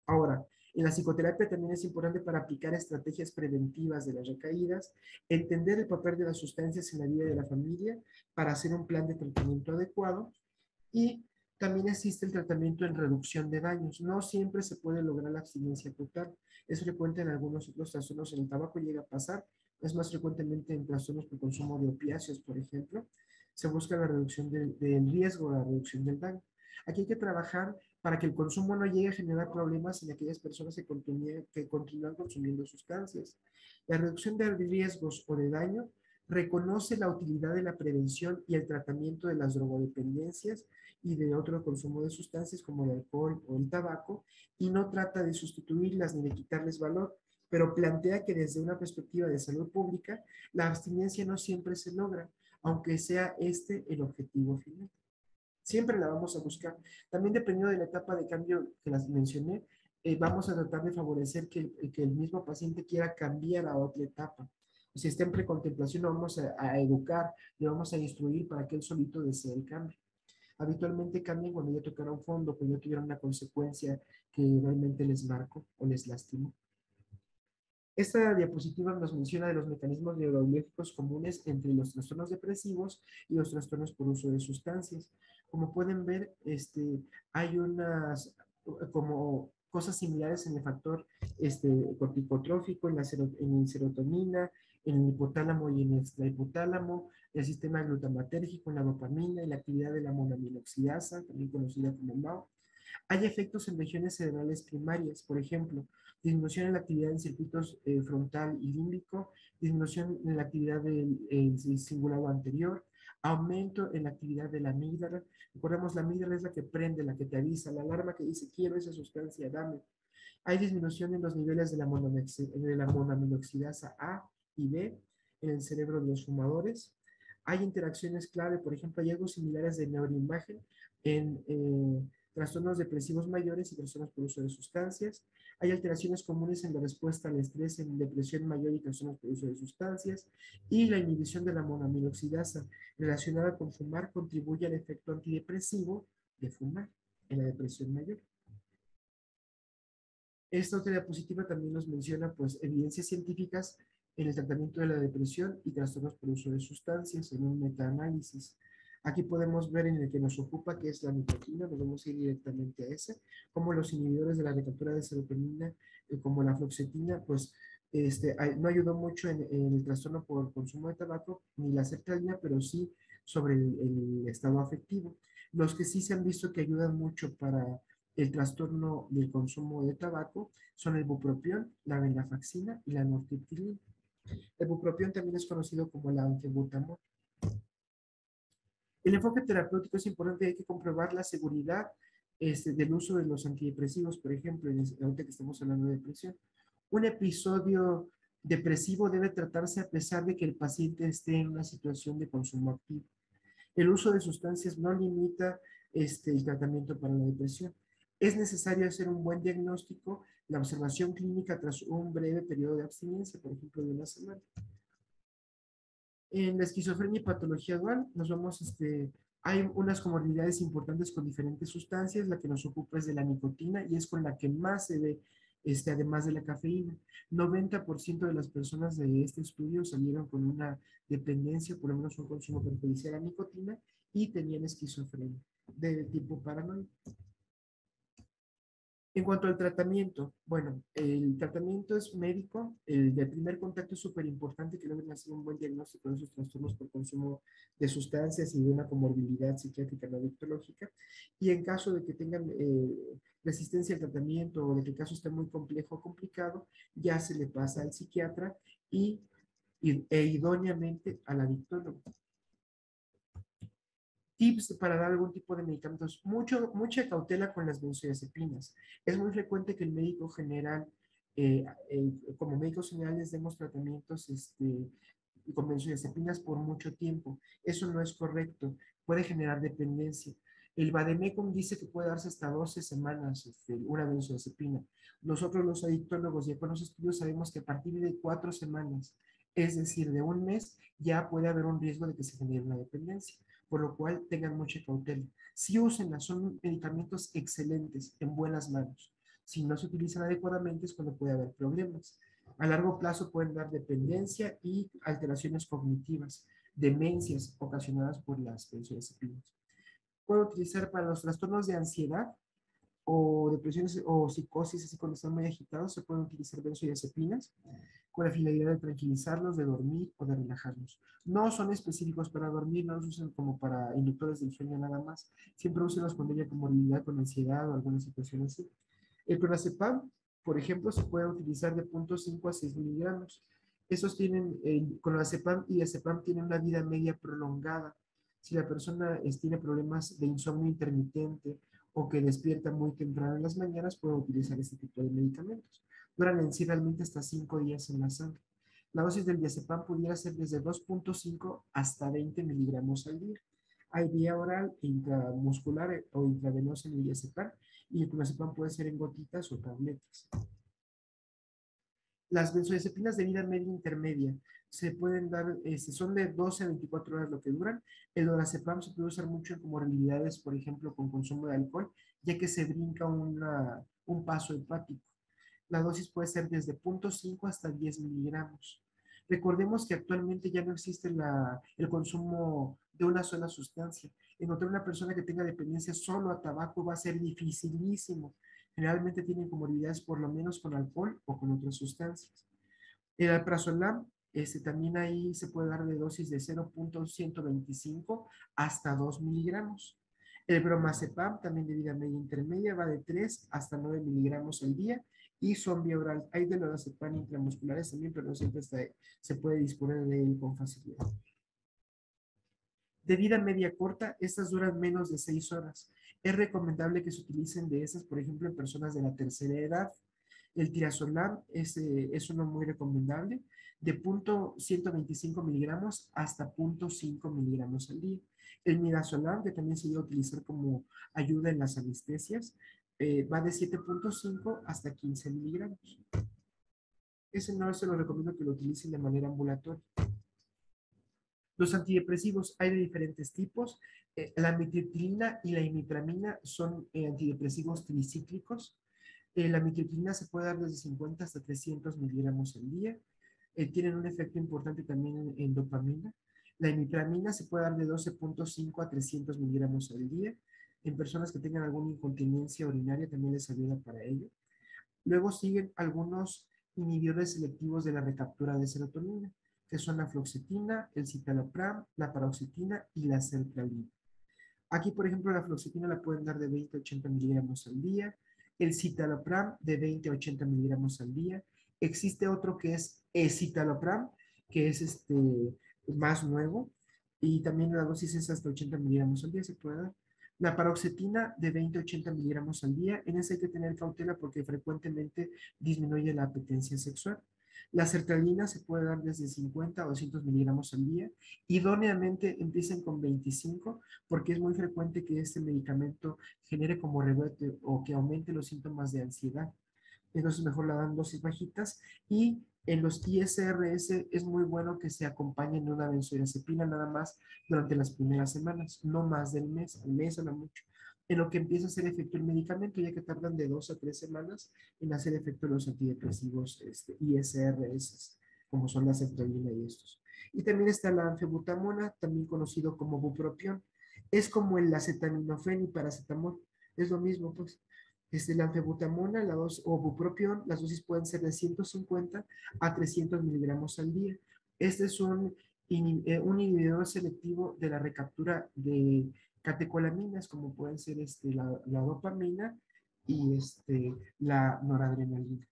[SPEAKER 2] Ahora, En la psicoterapia también es importante para aplicar estrategias preventivas de las recaídas, entender el papel de las sustancias en la vida de la familia para hacer un plan de tratamiento adecuado y también existe el tratamiento en reducción de daños. No siempre se puede lograr la abstinencia total. Es frecuente en algunos otros trastornos. En el tabaco llega a pasar, es más frecuentemente en trastornos por consumo de opiáceos, por ejemplo. Se busca la reducción del riesgo, la reducción del daño. Aquí hay que trabajar para que el consumo no llegue a generar problemas en aquellas personas que continúan consumiendo sustancias. La reducción de riesgos o de daño reconoce la utilidad de la prevención y el tratamiento de las drogodependencias y de otro consumo de sustancias como el alcohol o el tabaco, y no trata de sustituirlas ni de quitarles valor, pero plantea que desde una perspectiva de salud pública, la abstinencia no siempre se logra, aunque sea este el objetivo final. Siempre la vamos a buscar. También dependiendo de la etapa de cambio que las mencioné, vamos a tratar de favorecer que el mismo paciente quiera cambiar a otra etapa. Si está en precontemplación, lo vamos a educar, le vamos a instruir para que él solito desee el cambio. Habitualmente cambian cuando ya tocaron fondo, cuando ya tuvieron una consecuencia que realmente les marcó o les lastimó. Esta diapositiva nos menciona de los mecanismos neurobiológicos comunes entre los trastornos depresivos y los trastornos por uso de sustancias. Como pueden ver, hay unas como cosas similares en el factor corticotrófico, en la serotonina, en el hipotálamo y en el extrahipotálamo, el sistema glutamatérgico, en la dopamina y la actividad de la monoaminoxidasa, también conocida como MAO. Hay efectos en regiones cerebrales primarias, por ejemplo, disminución en la actividad en circuitos frontal y límbico, disminución en la actividad del cingulado anterior, aumento en la actividad de la amígdala. Recordemos, la amígdala es la que prende, la que te avisa, la alarma que dice, quiero esa sustancia, dame. Hay disminución en los niveles de la monoaminoxidasa A y B en el cerebro de los fumadores. Hay interacciones clave, por ejemplo, hallazgos similares de neuroimagen en trastornos depresivos mayores y trastornos por uso de sustancias. Hay alteraciones comunes en la respuesta al estrés en depresión mayor y trastornos por uso de sustancias. Y la inhibición de la monoaminoxidasa relacionada con fumar contribuye al efecto antidepresivo de fumar en la depresión mayor. Esta otra diapositiva también nos menciona pues, evidencias científicas en el tratamiento de la depresión y trastornos por uso de sustancias en un metaanálisis. Aquí podemos ver en el que nos ocupa, que es la nicotina, nos vamos a ir directamente a ese, como los inhibidores de la recaptura de serotonina, como la fluoxetina, pues no ayudó mucho en el trastorno por consumo de tabaco, ni la sertralina, pero sí sobre el estado afectivo. Los que sí se han visto que ayudan mucho para el trastorno del consumo de tabaco son el bupropión, la venlafaxina y la nortriptilina. El bupropión también es conocido como la anfebutamol. El enfoque terapéutico es importante, hay que comprobar la seguridad del uso de los antidepresivos, por ejemplo, ahorita que estamos hablando de depresión. Un episodio depresivo debe tratarse a pesar de que el paciente esté en una situación de consumo activo. El uso de sustancias no limita el tratamiento para la depresión. Es necesario hacer un buen diagnóstico, la observación clínica tras un breve periodo de abstinencia, por ejemplo, de una semana. En la esquizofrenia y patología dual, hay unas comorbilidades importantes con diferentes sustancias. La que nos ocupa es de la nicotina y es con la que más se ve, además de la cafeína. 90% de las personas de este estudio salieron con una dependencia, por lo menos un consumo perjudicial a nicotina, y tenían esquizofrenia de tipo paranoide. En cuanto al tratamiento, bueno, el tratamiento es médico, el de primer contacto es súper importante, que logren hacer un buen diagnóstico de esos trastornos por consumo de sustancias y de una comorbilidad psiquiátrica no adictológica, y en caso de que tengan resistencia al tratamiento o de que el caso esté muy complejo o complicado, ya se le pasa al psiquiatra e idóneamente al adictólogo. Tips para dar algún tipo de medicamentos. Mucha cautela con las benzodiazepinas. Es muy frecuente que el médico general, como médicos generales, demos tratamientos con benzodiazepinas por mucho tiempo. Eso no es correcto. Puede generar dependencia. El Vademecum dice que puede darse hasta 12 semanas una benzodiazepina. Nosotros los adictólogos y con los estudios sabemos que a partir de 4 semanas, es decir, de un mes, ya puede haber un riesgo de que se genere una dependencia, por lo cual tengan mucha cautela. Sí úsenlas, son medicamentos excelentes, en buenas manos. Si no se utilizan adecuadamente es cuando puede haber problemas. A largo plazo pueden dar dependencia y alteraciones cognitivas, demencias ocasionadas por las benzodiazepinas. Puede utilizar para los trastornos de ansiedad o depresiones o psicosis, así cuando están muy agitados, se pueden utilizar benzodiazepinas con la finalidad de tranquilizarlos, de dormir o de relajarlos. No son específicos para dormir, no los usan como para inductores del sueño nada más. Siempre úsenlos cuando haya comorbilidad con ansiedad o alguna situación así. El clonazepam, por ejemplo, se puede utilizar de 0.5 a 6 miligramos. Esos tienen, el clonazepam y diazepam tienen una vida media prolongada. Si la persona tiene problemas de insomnio intermitente o que despierta muy temprano en las mañanas, puede utilizar este tipo de medicamentos. Duran en sí realmente hasta 5 días en la sangre. La dosis del diazepam pudiera ser desde 2.5 hasta 20 miligramos al día. Hay vía oral, intramuscular o intravenosa en el diazepam, y el clonazepam puede ser en gotitas o tabletas. Las benzodiazepinas de vida media intermedia se pueden dar, son de 12 a 24 horas lo que duran. El lorazepam se puede usar mucho en comorbilidades, por ejemplo, con consumo de alcohol, ya que se brinca un paso hepático. La dosis puede ser desde 0.5 hasta 10 miligramos. Recordemos que actualmente ya no existe el consumo de una sola sustancia. Encontrar una persona que tenga dependencia solo a tabaco va a ser dificilísimo. Generalmente tienen comorbilidades por lo menos con alcohol o con otras sustancias. El alprazolam, también ahí se puede dar de dosis de 0.125 hasta 2 miligramos. El bromazepam, también de vida media intermedia, va de 3 hasta 9 miligramos al día y son vía oral. Hay de lorazepam intramusculares también, pero no siempre se puede disponer de él con facilidad. De vida media corta, estas duran menos de 6 horas. Es recomendable que se utilicen de esas, por ejemplo, en personas de la tercera edad. El tirazolam es uno muy recomendable, de 0.125 miligramos hasta 0.5 miligramos al día. El midazolam, que también se debe utilizar como ayuda en las anestesias, va de 7.5 hasta 15 miligramos. Ese no se lo recomiendo que lo utilicen de manera ambulatoria. Los antidepresivos hay de diferentes tipos. La amitriptilina y la imipramina son antidepresivos tricíclicos. La amitriptilina se puede dar desde 50 hasta 300 miligramos al día. Tienen un efecto importante también en dopamina. La imipramina se puede dar de 12.5 a 300 miligramos al día. En personas que tengan alguna incontinencia urinaria también les ayuda para ello. Luego siguen algunos inhibidores selectivos de la recaptura de serotonina, que son la fluoxetina, el citalopram, la paroxetina y la sertralina. Aquí, por ejemplo, la fluoxetina la pueden dar de 20 a 80 miligramos al día, el citalopram de 20 a 80 miligramos al día. Existe otro que es escitalopram, que es más nuevo, y también la dosis es hasta 80 miligramos al día, se puede dar. La paroxetina de 20 a 80 miligramos al día, en ese hay que tener cautela porque frecuentemente disminuye la apetencia sexual. La sertralina se puede dar desde 50 a 200 miligramos al día. Idóneamente empiecen con 25 porque es muy frecuente que este medicamento genere como rebote o que aumente los síntomas de ansiedad. Entonces mejor la dan dosis bajitas y en los ISRS es muy bueno que se acompañen de una benzodiazepina nada más durante las primeras semanas, no más del mes, al mes a lo mucho, en lo que empieza a hacer efecto el medicamento, ya que tardan de 2 a 3 semanas en hacer efecto los antidepresivos ISRS, como son la sertralina y estos. Y también está la anfebutamona, también conocido como bupropión. Es como el acetaminofén y paracetamol, es lo mismo, pues. La anfebutamona o bupropión, las dosis pueden ser de 150 a 300 miligramos al día. Este es un inhibidor selectivo de la recaptura de catecolaminas, como pueden ser la dopamina y la noradrenalina.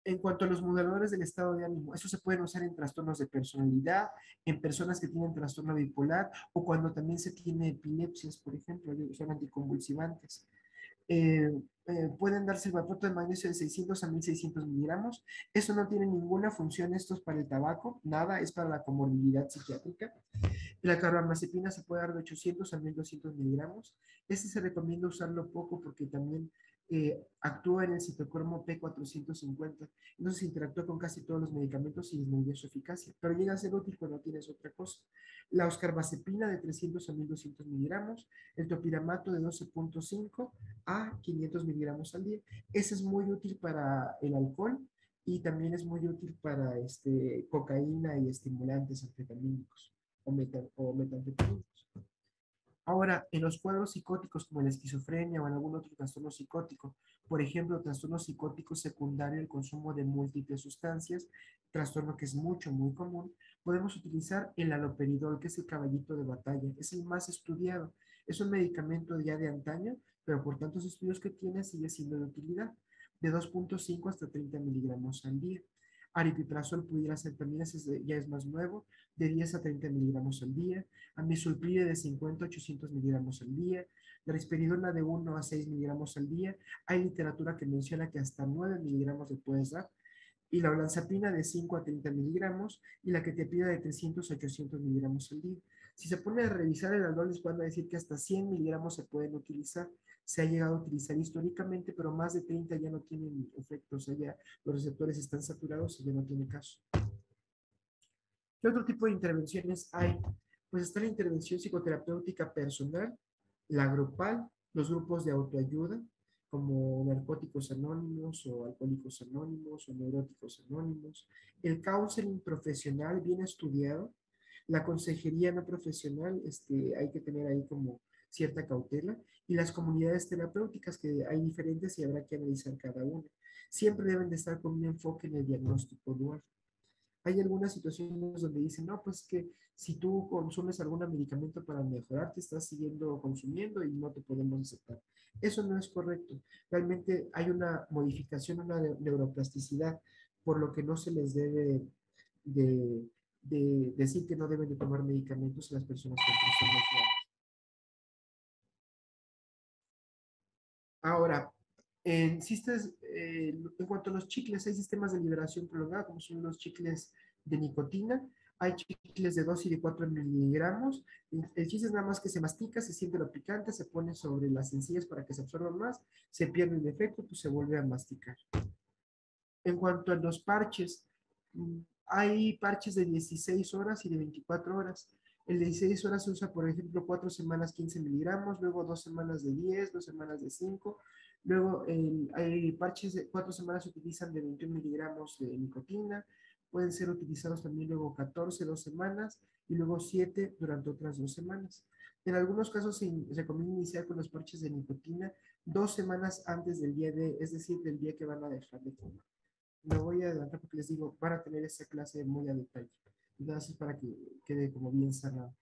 [SPEAKER 2] En cuanto a los moduladores del estado de ánimo, eso se pueden usar en trastornos de personalidad, en personas que tienen trastorno bipolar o cuando también se tiene epilepsias, por ejemplo, son anticonvulsivantes. Pueden darse el valproato de magnesio de 600 a 1600 miligramos. Eso no tiene ninguna función, esto es para el tabaco, nada, es para la comorbilidad psiquiátrica. La carbamazepina se puede dar de 800 a 1200 miligramos. Este se recomienda usarlo poco porque también actúa en el citocromo P450. Entonces interactúa con casi todos los medicamentos y disminuye su eficacia, pero llega a ser útil cuando tienes otra cosa. La oscarbazepina de 300 a 1200 miligramos, el topiramato de 12.5 a 500 miligramos al día. Ese es muy útil para el alcohol y también es muy útil para cocaína y estimulantes anfetamínicos o metanfetamínicos. Ahora, en los cuadros psicóticos como la esquizofrenia o en algún otro trastorno psicótico, por ejemplo, trastorno psicótico secundario, el consumo de múltiples sustancias, trastorno que es muy común, podemos utilizar el haloperidol, que es el caballito de batalla, es el más estudiado. Es un medicamento ya de antaño, pero por tantos estudios que tiene sigue siendo de utilidad, de 2.5 hasta 30 miligramos al día. Aripiprazol pudiera ser también, ese ya es más nuevo, de 10 a 30 miligramos al día. Amisulpride de 50 a 800 miligramos al día. La risperidona de 1 a 6 miligramos al día. Hay literatura que menciona que hasta 9 miligramos le puedes dar. Y la olanzapina de 5 a 30 miligramos y la ketepida de 300 a 800 miligramos al día. Si se pone a revisar el aldol, les van a decir que hasta 100 miligramos se pueden utilizar. Se ha llegado a utilizar históricamente, pero más de 30 ya no tienen efectos. Ya los receptores están saturados y ya no tiene caso. ¿Qué otro tipo de intervenciones hay? Pues está la intervención psicoterapéutica personal, la grupal, los grupos de autoayuda, como narcóticos anónimos o alcohólicos anónimos o neuróticos anónimos, el counseling profesional bien estudiado, la consejería no profesional, hay que tener ahí como cierta cautela, y las comunidades terapéuticas, que hay diferentes y habrá que analizar cada una. Siempre deben de estar con un enfoque en el diagnóstico dual. Hay algunas situaciones donde dicen, no, pues que si tú consumes algún medicamento para mejorar, te estás siguiendo consumiendo y no te podemos aceptar. Eso no es correcto. Realmente hay una modificación, una neuroplasticidad, por lo que no se les debe de decir que no deben de tomar medicamentos a las personas con trastornos graves. Ahora, en cuanto a los chicles, hay sistemas de liberación prolongada, como son los chicles de nicotina. Hay chicles de 2 y de 4 miligramos. El chiste es nada más que se mastica, se siente lo picante, se pone sobre las encías para que se absorban más, se pierde el efecto, pues se vuelve a masticar. En cuanto a los parches, hay parches de 16 horas y de 24 horas. El de 16 horas se usa, por ejemplo, 4 semanas 15 miligramos, luego 2 semanas de 10, 2 semanas de 5. Luego hay parches de 4 semanas se utilizan de 21 miligramos de nicotina. Pueden ser utilizados también luego 14, 2 semanas y luego 7 durante otras 2 semanas. En algunos casos se recomienda iniciar con los parches de nicotina 2 semanas antes del día es decir, del día que van a dejar de fumar. Me voy a adelantar porque les digo, van a tener esa clase muy a detalle. Entonces, para que quede como bien cerrado.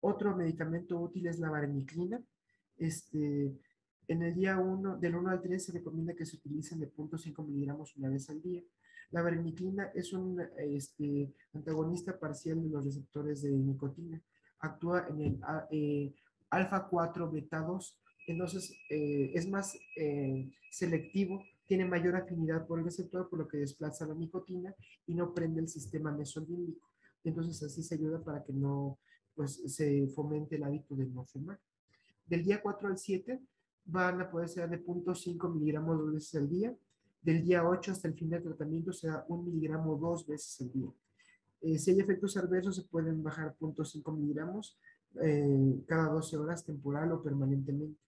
[SPEAKER 2] Otro medicamento útil es la vareniclina. En el día 1, del 1 al 3, se recomienda que se utilicen de 0.5 miligramos una vez al día. La vareniclina es un antagonista parcial de los receptores de nicotina. Actúa en el alfa 4 beta 2. Entonces, es más selectivo, tiene mayor afinidad por el receptor, por lo que desplaza la nicotina y no prende el sistema mesolímbico. Entonces, así se ayuda para que no se fomente el hábito de no fumar. Del día 4 al 7 van a poder ser de 0.5 miligramos 2 veces al día. Del día 8 hasta el fin del tratamiento será 1 miligramo 2 veces al día. Si hay efectos adversos, se pueden bajar 0.5 miligramos cada 12 horas, temporal o permanentemente.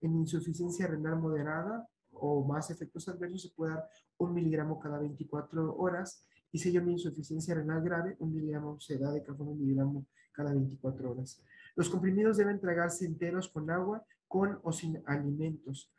[SPEAKER 2] En insuficiencia renal moderada o más efectos adversos, se puede dar 1 miligramo cada 24 horas. Y si hay una insuficiencia renal grave, 1 miligramo se da de cajón, 1 miligramo cada 24 horas. Los comprimidos deben tragarse enteros con agua, con o sin alimentos.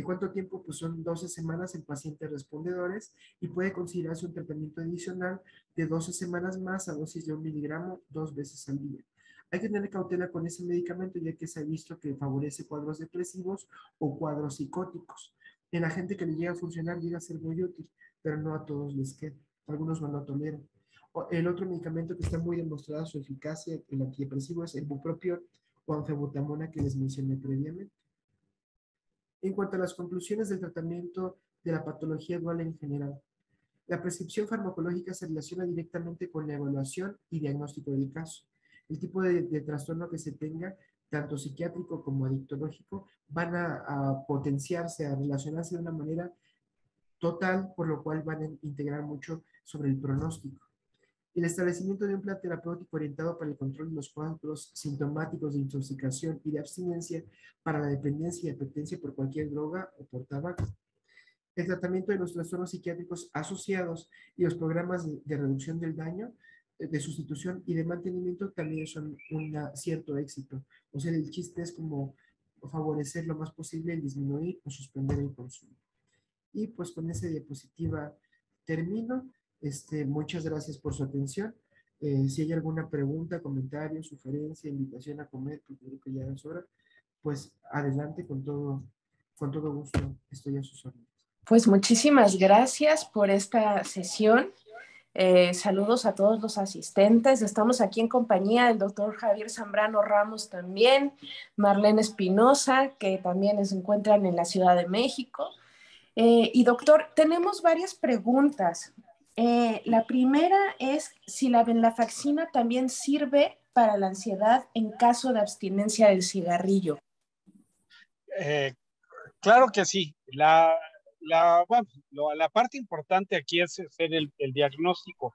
[SPEAKER 2] ¿Cuánto tiempo? Pues son 12 semanas en pacientes respondedores y puede considerarse un tratamiento adicional de 12 semanas más a dosis de 1 miligramo 2 veces al día. Hay que tener cautela con ese medicamento, ya que se ha visto que favorece cuadros depresivos o cuadros psicóticos. En la gente que le llega a funcionar llega a ser muy útil, pero no a todos les queda. Algunos no lo toleran. El otro medicamento que está muy demostrada su eficacia, el antidepresivo, es el bupropión o anfebutamona que les mencioné previamente. En cuanto a las conclusiones del tratamiento de la patología dual en general, la prescripción farmacológica se relaciona directamente con la evaluación y diagnóstico del caso. El tipo de trastorno que se tenga tanto psiquiátrico como adictológico, van a potenciarse, a relacionarse de una manera total, por lo cual van a integrar mucho sobre el pronóstico. El establecimiento de un plan terapéutico orientado para el control de los cuadros sintomáticos de intoxicación y de abstinencia para la dependencia y dependencia por cualquier droga o por tabaco. El tratamiento de los trastornos psiquiátricos asociados y los programas de reducción del daño, de sustitución y de mantenimiento también son un cierto éxito. O sea, el chiste es como favorecer lo más posible el disminuir o suspender el consumo. Y pues con esa diapositiva termino. Muchas gracias por su atención. Si hay alguna pregunta, comentario, sugerencia, invitación a comer, porque creo que ya es hora, pues adelante con todo gusto. Estoy a sus órdenes.
[SPEAKER 1] Pues muchísimas gracias por esta sesión. Saludos a todos los asistentes. Estamos aquí en compañía del doctor Javier Zambrano Ramos también, Marlene Espinosa, que también se encuentran en la Ciudad de México. Y doctor, tenemos varias preguntas. La primera es si la venlafaxina también sirve para la ansiedad en caso de abstinencia del cigarrillo.
[SPEAKER 4] Claro que sí. Bueno, la parte importante aquí es hacer el diagnóstico.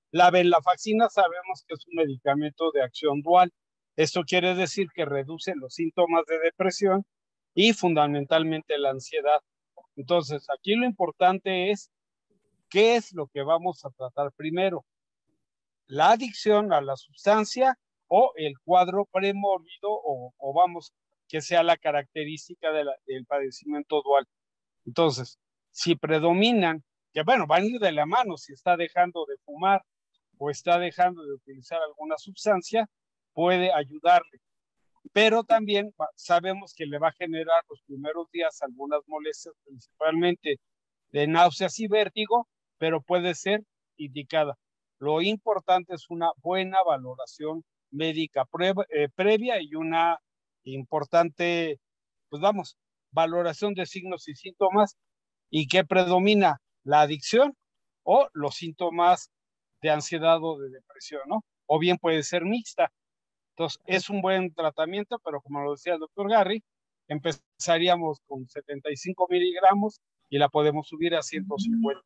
[SPEAKER 4] La venlafaxina sabemos que es un medicamento de acción dual. Esto quiere decir que reduce los síntomas de depresión y fundamentalmente la ansiedad. Entonces, aquí lo importante es qué es lo que vamos a tratar primero. La adicción a la sustancia o el cuadro premórbido o vamos, que sea la característica del padecimiento dual. Entonces, si predominan, que bueno, van a ir de la mano, si está dejando de fumar o está dejando de utilizar alguna sustancia, puede ayudarle. Pero también sabemos que le va a generar los primeros días algunas molestias, principalmente de náuseas y vértigo, pero puede ser indicada. Lo importante es una buena valoración médica previa y una importante, pues vamos, valoración de signos y síntomas y qué predomina, la adicción o los síntomas de ansiedad o de depresión, ¿no? O bien puede ser mixta. Entonces, es un buen tratamiento, pero como lo decía el doctor Garry, empezaríamos con 75 miligramos y la podemos subir a 150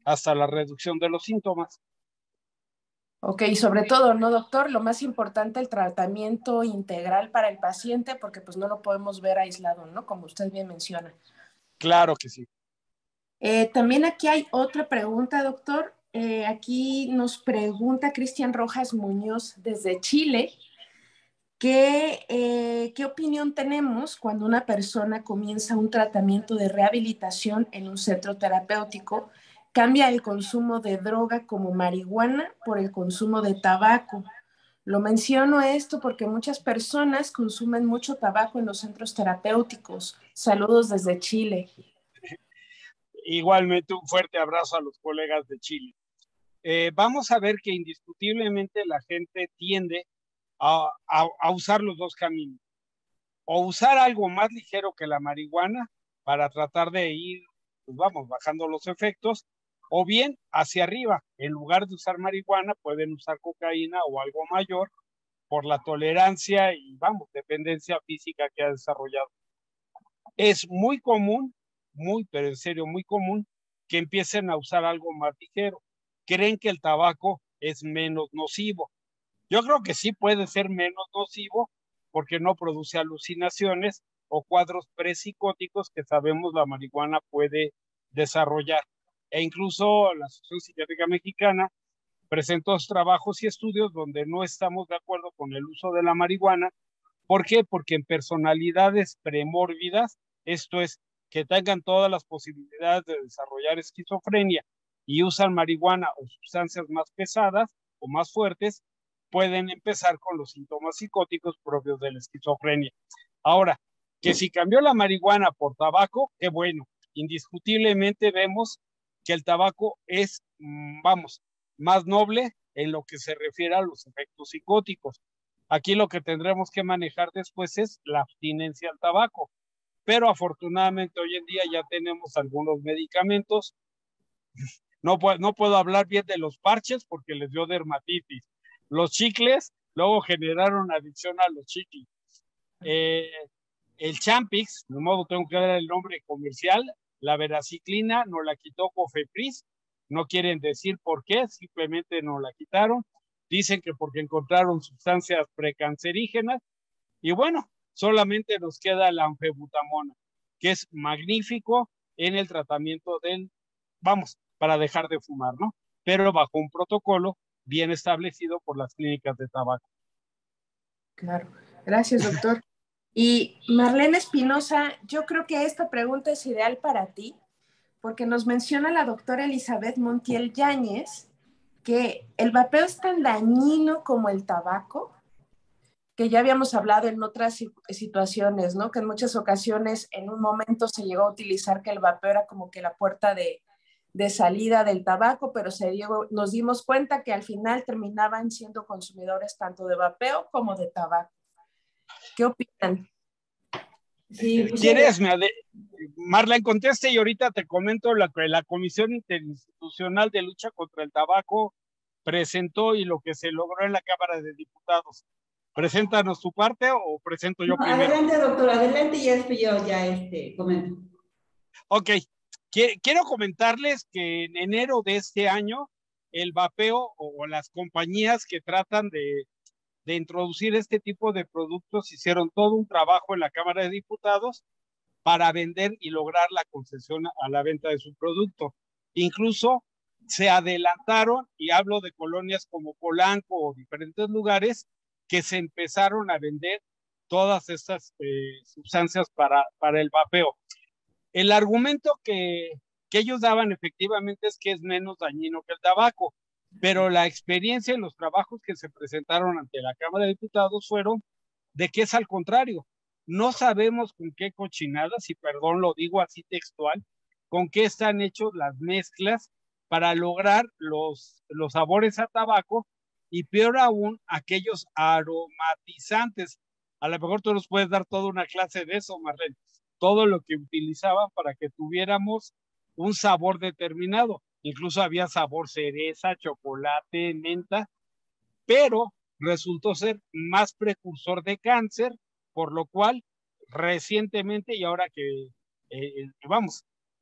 [SPEAKER 4] hasta la reducción de los síntomas.
[SPEAKER 1] Ok, sobre todo, ¿no, doctor? Lo más importante, el tratamiento integral para el paciente, porque pues no lo podemos ver aislado, ¿no? Como usted bien menciona.
[SPEAKER 4] Claro que sí.
[SPEAKER 1] También aquí hay otra pregunta, doctor. Aquí nos pregunta Cristian Rojas Muñoz desde Chile. ¿Qué opinión tenemos cuando una persona comienza un tratamiento de rehabilitación en un centro terapéutico, cambia el consumo de droga como marihuana por el consumo de tabaco? Lo menciono esto porque muchas personas consumen mucho tabaco en los centros terapéuticos. Saludos desde Chile.
[SPEAKER 4] Igualmente un fuerte abrazo a los colegas de Chile. Vamos a ver que indiscutiblemente la gente tiende a usar los dos caminos. O usar algo más ligero que la marihuana para tratar de ir, pues vamos, bajando los efectos, o bien hacia arriba. En lugar de usar marihuana, pueden usar cocaína o algo mayor por la tolerancia y, vamos, dependencia física que ha desarrollado. Es muy común, pero en serio muy común, que empiecen a usar algo más ligero. Creen que el tabaco es menos nocivo. Yo creo que sí puede ser menos nocivo porque no produce alucinaciones o cuadros prepsicóticos que sabemos la marihuana puede desarrollar. E incluso la Asociación Psiquiátrica Mexicana presentó trabajos y estudios donde no estamos de acuerdo con el uso de la marihuana. ¿Por qué? Porque en personalidades premórbidas, esto es, que tengan todas las posibilidades de desarrollar esquizofrenia y usan marihuana o sustancias más pesadas o más fuertes, pueden empezar con los síntomas psicóticos propios de la esquizofrenia. Ahora, que si cambió la marihuana por tabaco, qué bueno. Indiscutiblemente vemos que el tabaco es, vamos, más noble en lo que se refiere a los efectos psicóticos. Aquí lo que tendremos que manejar después es la abstinencia al tabaco. Pero afortunadamente hoy en día ya tenemos algunos medicamentos. No puedo hablar bien de los parches porque les dio dermatitis. Los chicles luego generaron adicción a los chicles. El Champix, de modo tengo que dar el nombre comercial, la veraciclina nos la quitó Cofepris, no quieren decir por qué, simplemente nos la quitaron, dicen que porque encontraron sustancias precancerígenas, y bueno, solamente nos queda la anfebutamona, que es magnífico en el tratamiento para dejar de fumar, ¿no? Pero bajo un protocolo bien establecido por las clínicas de tabaco.
[SPEAKER 1] Claro, gracias, doctor. Y Marlene Espinosa, yo creo que esta pregunta es ideal para ti, porque nos menciona la doctora Elizabeth Montiel Yáñez que el vapeo es tan dañino como el tabaco, que ya habíamos hablado en otras situaciones, ¿no? Que en muchas ocasiones en un momento se llegó a utilizar que el vapeo era como que la puerta de salida del tabaco, pero nos dimos cuenta que al final terminaban siendo consumidores tanto de vapeo como de tabaco. ¿Qué opinan?
[SPEAKER 3] Sí,
[SPEAKER 4] ¿Quieres, Marlene, conteste y ahorita te comento la Comisión Interinstitucional de Lucha contra el Tabaco presentó y lo que se logró en la Cámara de Diputados? ¿Preséntanos tu parte o presento yo primero?
[SPEAKER 3] Adelante, doctor, adelante y después yo ya comento.
[SPEAKER 4] Ok, quiero comentarles que en enero de este año el vapeo o las compañías que tratan de introducir este tipo de productos hicieron todo un trabajo en la Cámara de Diputados para vender y lograr la concesión a la venta de su producto. Incluso se adelantaron, y hablo de colonias como Polanco o diferentes lugares, que se empezaron a vender todas estas sustancias para el vapeo. El argumento que ellos daban efectivamente es que es menos dañino que el tabaco, pero la experiencia en los trabajos que se presentaron ante la Cámara de Diputados fueron de que es al contrario. No sabemos con qué cochinadas, y perdón, lo digo así textual, con qué están hechos las mezclas para lograr los sabores a tabaco, y peor aún, aquellos aromatizantes. A lo mejor tú nos puedes dar toda una clase de eso, Marlene. Todo lo que utilizaban para que tuviéramos un sabor determinado. Incluso había sabor cereza, chocolate, menta, pero resultó ser más precursor de cáncer, por lo cual recientemente, y ahora que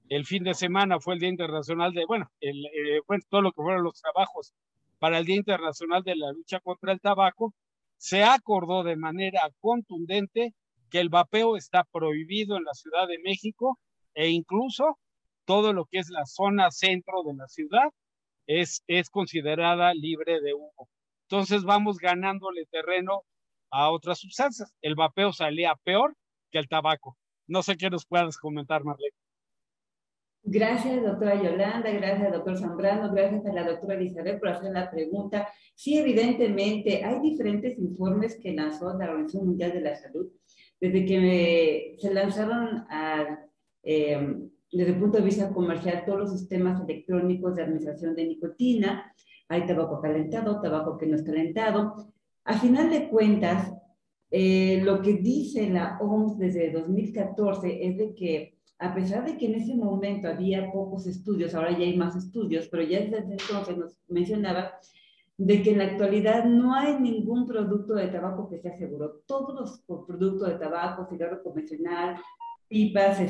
[SPEAKER 4] el fin de semana fue el Día Internacional de, todo lo que fueron los trabajos para el Día Internacional de la Lucha contra el Tabaco, se acordó de manera contundente que el vapeo está prohibido en la Ciudad de México, e incluso todo lo que es la zona centro de la ciudad es considerada libre de humo. Entonces vamos ganándole terreno a otras sustancias. El vapeo salía peor que el tabaco. No sé qué nos puedas comentar, Marlene.
[SPEAKER 3] Gracias, doctora Yolanda, gracias, doctor Zambrano, gracias a la doctora Elizabeth por hacer la pregunta. Sí, evidentemente, hay diferentes informes que lanzó la Organización Mundial de la Salud desde que se lanzaron desde el punto de vista comercial todos los sistemas electrónicos de administración de nicotina. Hay tabaco calentado, tabaco que no es calentado. A final de cuentas, lo que dice la OMS desde 2014 es de que a pesar de que en ese momento había pocos estudios, ahora ya hay más estudios, pero ya desde entonces nos mencionaba de que en la actualidad no hay ningún producto de tabaco que sea seguro. Todos los productos de tabaco, cigarro convencional, pipas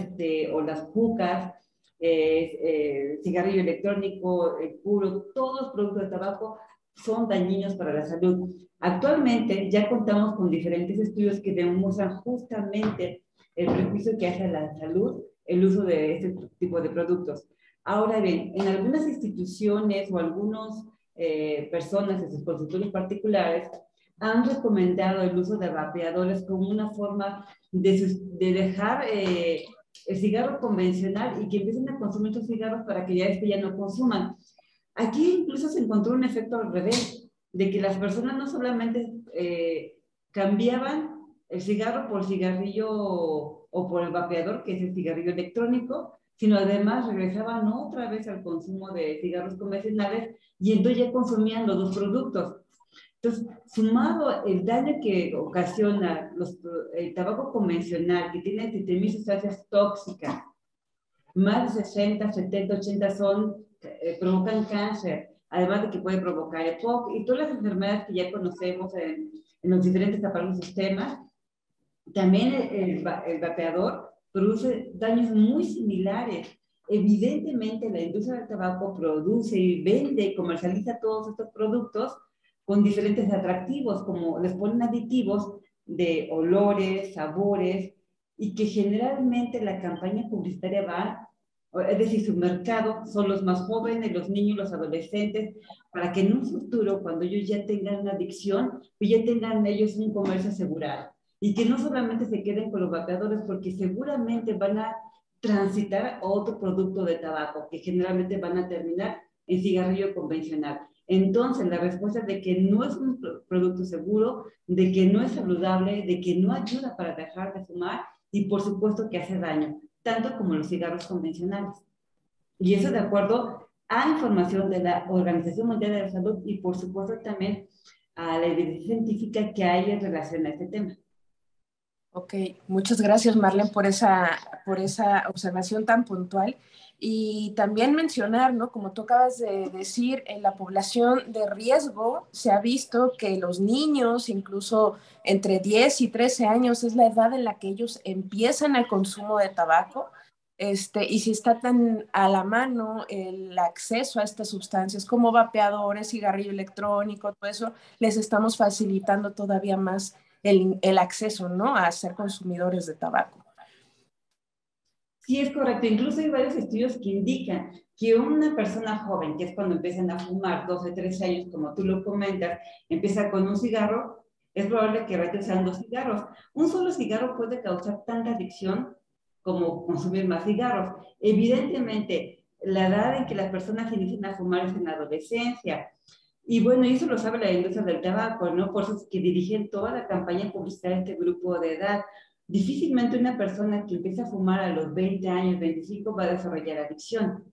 [SPEAKER 3] o las jucas, cigarrillo electrónico, puro, todos los productos de tabaco son dañinos para la salud. Actualmente ya contamos con diferentes estudios que demuestran justamente el prejuicio que hace a la salud el uso de este tipo de productos. Ahora bien, en algunas instituciones o algunas personas en sus consultorios particulares han recomendado el uso de vapeadores como una forma de dejar el cigarro convencional y que empiecen a consumir estos cigarros para que ya no consuman. Aquí incluso se encontró un efecto al revés, de que las personas no solamente cambiaban el cigarro por cigarrillo o por el vapeador, que es el cigarrillo electrónico, sino además regresaban otra vez al consumo de cigarros convencionales y entonces ya consumían los dos productos. Entonces, sumado el daño que ocasiona el tabaco convencional, que tiene 7,000 sustancias tóxicas, más de 60, 70, 80 provocan cáncer, además de que puede provocar EPOC y todas las enfermedades que ya conocemos en los diferentes aparatos y sistemas, También el vapeador produce daños muy similares. Evidentemente, la industria del tabaco produce y vende y comercializa todos estos productos con diferentes atractivos, como les ponen aditivos de olores, sabores, y que generalmente la campaña publicitaria va, es decir, su mercado son los más jóvenes, los niños, los adolescentes, para que en un futuro, cuando ellos ya tengan una adicción, pues ya tengan ellos un comercio asegurado. Y que no solamente se queden con los vapeadores, porque seguramente van a transitar a otro producto de tabaco, que generalmente van a terminar en cigarrillo convencional. Entonces, la respuesta de que no es un producto seguro, de que no es saludable, de que no ayuda para dejar de fumar y por supuesto que hace daño, tanto como los cigarros convencionales. Y eso de acuerdo a información de la Organización Mundial de la Salud y por supuesto también a la evidencia científica que hay en relación a este tema.
[SPEAKER 1] Ok, muchas gracias Marlene por esa observación tan puntual. Y también mencionar, ¿no? Como tú acabas de decir, en la población de riesgo se ha visto que los niños, incluso entre 10 y 13 años, es la edad en la que ellos empiezan el consumo de tabaco. Y si está tan a la mano el acceso a estas sustancias como vapeadores, cigarrillo electrónico, todo eso, les estamos facilitando todavía más el acceso, ¿no? A ser consumidores de tabaco.
[SPEAKER 3] Sí, es correcto. Incluso hay varios estudios que indican que una persona joven, que es cuando empiezan a fumar, 12, 13 años, como tú lo comentas, empieza con un cigarro, es probable que vaya usando cigarros. Un solo cigarro puede causar tanta adicción como consumir más cigarros. Evidentemente, la edad en que las personas inician a fumar es en la adolescencia. Y bueno, y eso lo sabe la industria del tabaco, ¿no? Por eso es que dirigen toda la campaña publicitaria a este grupo de edad. Difícilmente una persona que empieza a fumar a los 20 años, 25, va a desarrollar adicción.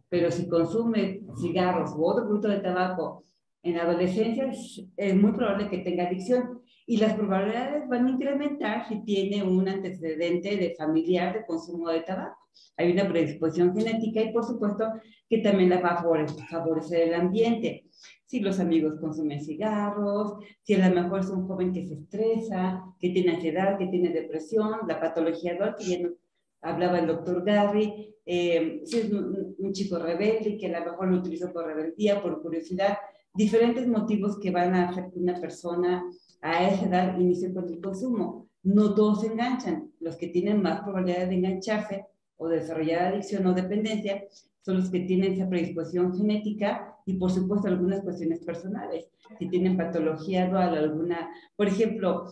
[SPEAKER 3] Pero si consume cigarros u otro producto de tabaco en la adolescencia, es muy probable que tenga adicción. Y las probabilidades van a incrementar si tiene un antecedente de familiar de consumo de tabaco. Hay una predisposición genética y por supuesto que también la va a favorecer el ambiente. Si los amigos consumen cigarros, si a lo mejor es un joven que se estresa, que tiene ansiedad, que tiene depresión, la patología dual, que ya nos hablaba el doctor Garry, si es un chico rebelde, que a lo mejor lo utilizó por rebeldía, por curiosidad, diferentes motivos que van a hacer que una persona a esa edad inicie con el consumo. No todos se enganchan, los que tienen más probabilidad de engancharse o de desarrollar adicción o dependencia son los que tienen esa predisposición genética y por supuesto algunas cuestiones personales. Si tienen patología dual, alguna, por ejemplo,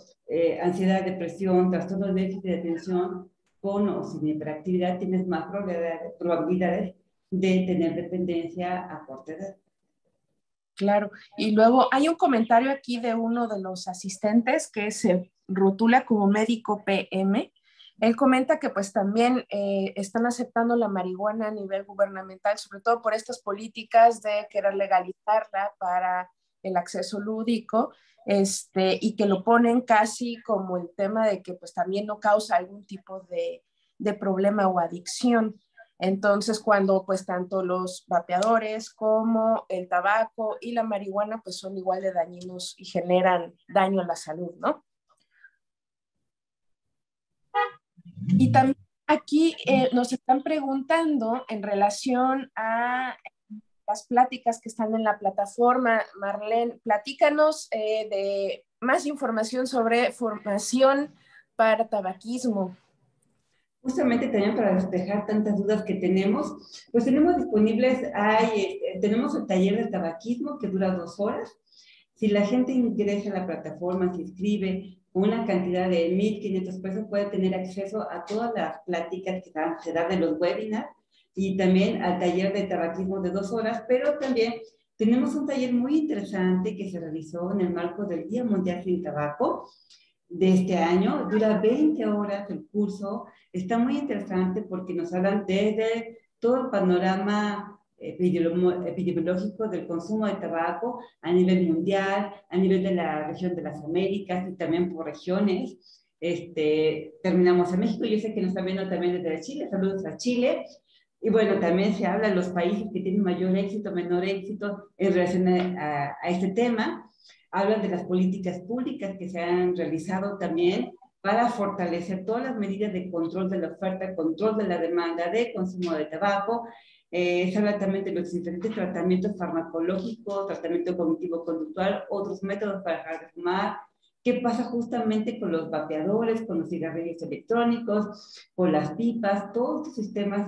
[SPEAKER 3] ansiedad, depresión, trastorno de déficit de atención, con o sin hiperactividad, tienes más probabilidades de tener dependencia a corta edad.
[SPEAKER 1] Claro, y luego hay un comentario aquí de uno de los asistentes que se rotula como médico PM. Él comenta que pues también están aceptando la marihuana a nivel gubernamental, sobre todo por estas políticas de querer legalizarla para el acceso lúdico, y que lo ponen casi como el tema de que pues también no causa algún tipo de problema o adicción. Entonces, cuando pues tanto los vapeadores como el tabaco y la marihuana pues son igual de dañinos y generan daño a la salud, ¿no? Y también aquí nos están preguntando en relación a las pláticas que están en la plataforma. Marlene, platícanos de más información sobre formación para tabaquismo.
[SPEAKER 3] Justamente también para despejar tantas dudas que tenemos, pues tenemos disponibles, tenemos el taller de tabaquismo que dura 2 horas. Si la gente ingresa a la plataforma, se inscribe con una cantidad de 1,500 pesos, puede tener acceso a todas las pláticas que se dan en los webinars y también al taller de tabaquismo de 2 horas, pero también tenemos un taller muy interesante que se realizó en el marco del Día Mundial sin Tabaco de este año. Dura 20 horas el curso. Está muy interesante porque nos hablan desde todo el panorama epidemiológico del consumo de tabaco a nivel mundial, a nivel de la región de las Américas y también por regiones. Terminamos en México, yo sé que nos están viendo también desde Chile, saludos a Chile. Y bueno, también se habla de los países que tienen mayor éxito, menor éxito en relación a este tema. Hablan de las políticas públicas que se han realizado también para fortalecer todas las medidas de control de la oferta, control de la demanda, de consumo de tabaco. Se habla también de los diferentes tratamientos farmacológicos, tratamiento cognitivo-conductual, otros métodos para dejar de fumar. ¿Qué pasa justamente con los vapeadores, con los cigarrillos electrónicos, con las pipas, todos estos sistemas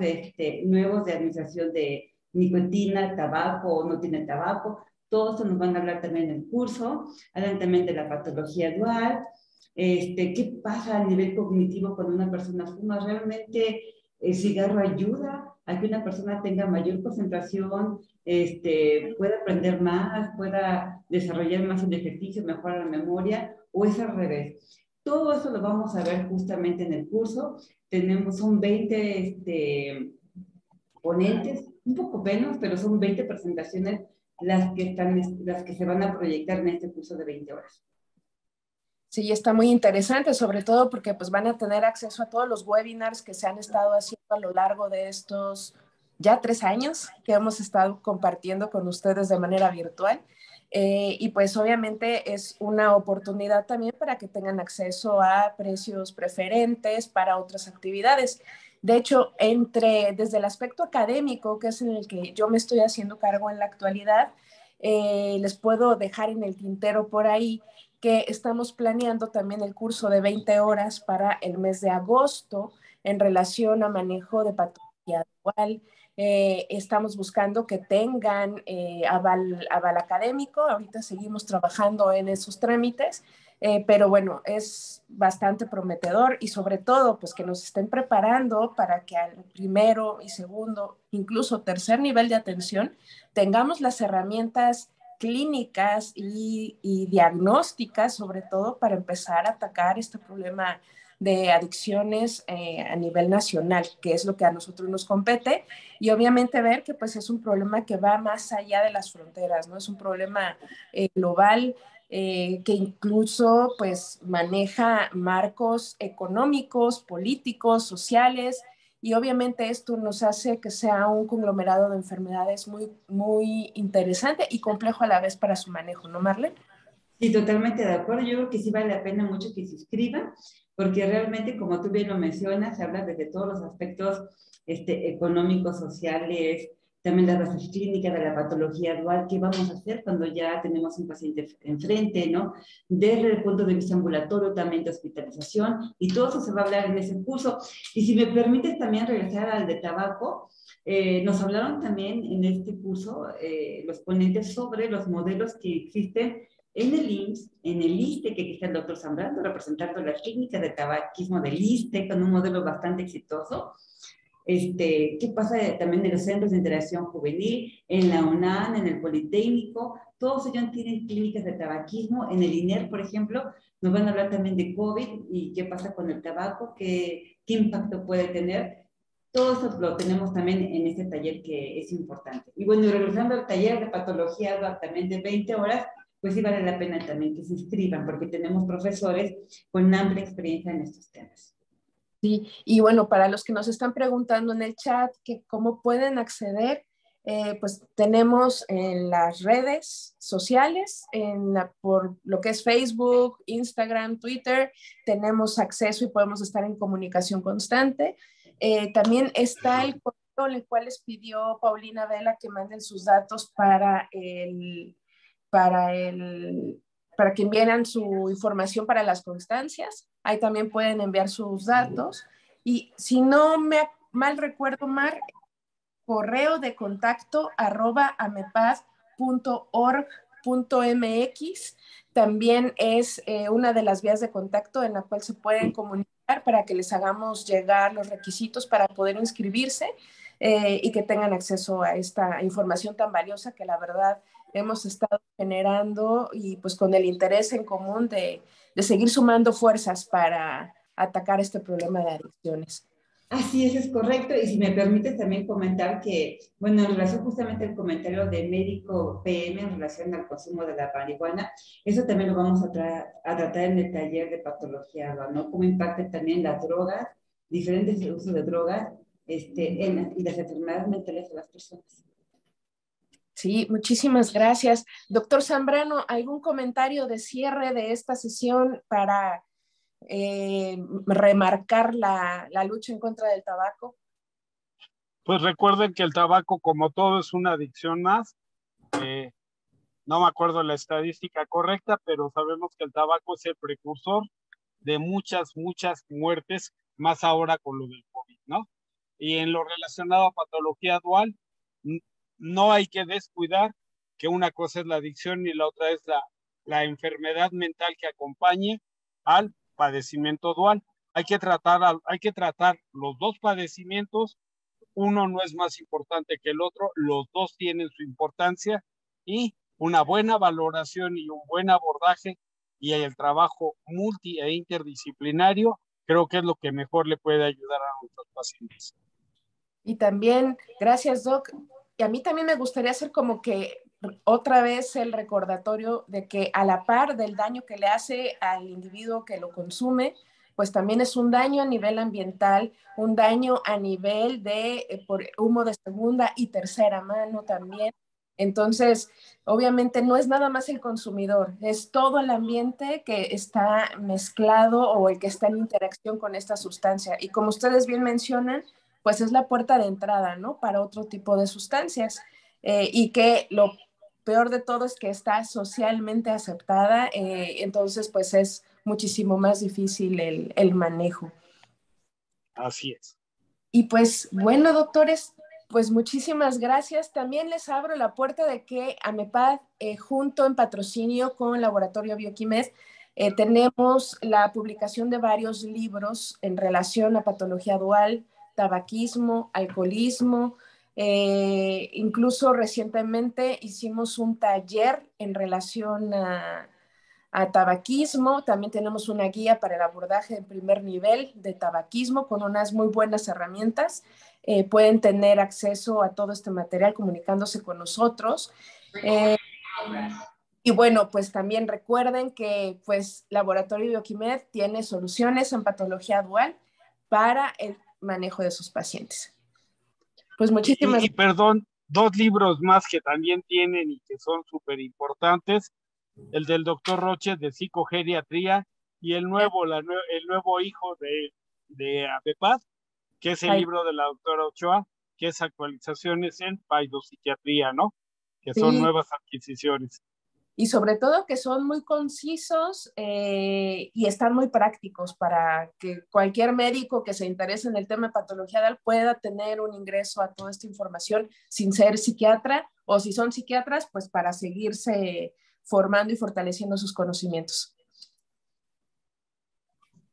[SPEAKER 3] nuevos de administración de nicotina, tabaco o no tiene tabaco? Todo esto nos van a hablar también en el curso. Hablan también de la patología dual. ¿Qué pasa a nivel cognitivo cuando una persona fuma? ¿Realmente el cigarro ayuda a que una persona tenga mayor concentración, pueda aprender más, pueda desarrollar más el ejercicio, mejorar la memoria, o es al revés? Todo eso lo vamos a ver justamente en el curso. Son 20 ponentes, un poco menos, pero son 20 presentaciones las que se van a proyectar en este curso de 20 horas.
[SPEAKER 1] Sí, está muy interesante, sobre todo porque pues van a tener acceso a todos los webinars que se han estado haciendo a lo largo de estos ya 3 años que hemos estado compartiendo con ustedes de manera virtual. Y pues obviamente es una oportunidad también para que tengan acceso a precios preferentes para otras actividades. De hecho, desde el aspecto académico, que es en el que yo me estoy haciendo cargo en la actualidad, les puedo dejar en el tintero por ahí que estamos planeando también el curso de 20 horas para el mes de agosto en relación a manejo de patología dual. Estamos buscando que tengan aval académico. Ahorita seguimos trabajando en esos trámites, pero bueno, es bastante prometedor y sobre todo pues que nos estén preparando para que al primero y segundo, incluso tercer nivel de atención, tengamos las herramientas clínicas y diagnósticas, sobre todo para empezar a atacar este problema de adicciones a nivel nacional, que es lo que a nosotros nos compete, y obviamente ver que pues es un problema que va más allá de las fronteras, ¿no? Es un problema global que incluso pues maneja marcos económicos, políticos, sociales, y obviamente esto nos hace que sea un conglomerado de enfermedades muy, muy interesante y complejo a la vez para su manejo, ¿no, Marlene?
[SPEAKER 3] Sí, totalmente de acuerdo. Yo creo que sí vale la pena mucho que se inscriban, porque realmente, como tú bien lo mencionas, se habla desde todos los aspectos económicos, sociales, también las bases clínicas de la patología dual, qué vamos a hacer cuando ya tenemos un paciente enfrente, ¿no? Desde el punto de vista ambulatorio, también de hospitalización, y todo eso se va a hablar en ese curso. Y si me permites también regresar al de tabaco, nos hablaron también en este curso los ponentes sobre los modelos que existen en el IMSS, en el ISSSTE, que aquí está el doctor Zambrano, representando la clínica de tabaquismo del ISSSTE, con un modelo bastante exitoso. ¿Qué pasa también en los centros de interacción juvenil, en la UNAM, en el Politécnico? Todos ellos tienen clínicas de tabaquismo. En el INER, por ejemplo, nos van a hablar también de COVID y qué pasa con el tabaco, qué impacto puede tener. Todo eso lo tenemos también en este taller que es importante. Y bueno, regresando al taller de patología también de 20 horas, pues sí vale la pena también que se inscriban, porque tenemos profesores con amplia experiencia en estos temas.
[SPEAKER 1] Sí, y bueno, para los que nos están preguntando en el chat que cómo pueden acceder, pues tenemos en las redes sociales, por lo que es Facebook, Instagram, Twitter, tenemos acceso y podemos estar en comunicación constante. También está el correo en el cual les pidió Paulina Vela que manden sus datos para que envíen su información para las constancias. Ahí también pueden enviar sus datos. Y si no me mal recuerdo, Mar, correo de contacto @amepaz.org.mx también es una de las vías de contacto en la cual se pueden comunicar para que les hagamos llegar los requisitos para poder inscribirse y que tengan acceso a esta información tan valiosa que la verdad hemos estado generando y pues con el interés en común de seguir sumando fuerzas para atacar este problema de adicciones.
[SPEAKER 3] Así es correcto. Y si me permites también comentar que, bueno, en relación justamente al comentario de médico PM en relación al consumo de la marihuana, eso también lo vamos a tratar en el taller de patología, ¿no? Cómo impacta también las drogas, diferentes usos de drogas y las enfermedades mentales de las personas.
[SPEAKER 1] Sí, muchísimas gracias. Doctor Zambrano, ¿algún comentario de cierre de esta sesión para remarcar la lucha en contra del tabaco?
[SPEAKER 4] Pues recuerden que el tabaco, como todo, es una adicción más. No me acuerdo la estadística correcta, pero sabemos que el tabaco es el precursor de muchas muertes, más ahora con lo del COVID, ¿no? Y en lo relacionado a patología dual, no hay que descuidar que una cosa es la adicción y la otra es la enfermedad mental que acompañe al padecimiento dual. Hay que tratar los dos padecimientos. Uno no es más importante que el otro, los dos tienen su importancia y una buena valoración y un buen abordaje y el trabajo multi e interdisciplinario creo que es lo que mejor le puede ayudar a nuestros pacientes.
[SPEAKER 1] Y también, gracias, Doc. Y a mí también me gustaría hacer como que otra vez el recordatorio de que a la par del daño que le hace al individuo que lo consume, pues también es un daño a nivel ambiental, un daño a nivel de por humo de segunda y tercera mano también. Entonces, obviamente no es nada más el consumidor, es todo el ambiente que está mezclado o el que está en interacción con esta sustancia. Y como ustedes bien mencionan, pues es la puerta de entrada, ¿no? Para otro tipo de sustancias. Y que lo peor de todo es que está socialmente aceptada, entonces pues es muchísimo más difícil el manejo.
[SPEAKER 4] Así es.
[SPEAKER 1] Y pues bueno, doctores, pues muchísimas gracias. También les abro la puerta de que AMEPAD, junto en patrocinio con Laboratorio Bioquimed, tenemos la publicación de varios libros en relación a patología dual, tabaquismo, alcoholismo. Incluso recientemente hicimos un taller en relación a tabaquismo. También tenemos una guía para el abordaje de primer nivel de tabaquismo con unas muy buenas herramientas. Pueden tener acceso a todo este material comunicándose con nosotros. Y bueno, pues también recuerden que pues Laboratorio Bioquimed tiene soluciones en patología dual para el manejo de sus pacientes. Pues muchísimas
[SPEAKER 4] y perdón, 2 libros más que también tienen y que son súper importantes, el del doctor Roche de psicogeriatría y el nuevo hijo de APEPAD, que es el libro de la doctora Ochoa, que es actualizaciones en paidopsiquiatría, ¿no? Que son nuevas adquisiciones.
[SPEAKER 1] Y sobre todo que son muy concisos y están muy prácticos para que cualquier médico que se interese en el tema de patología dual pueda tener un ingreso a toda esta información sin ser psiquiatra, o si son psiquiatras, pues para seguirse formando y fortaleciendo sus conocimientos.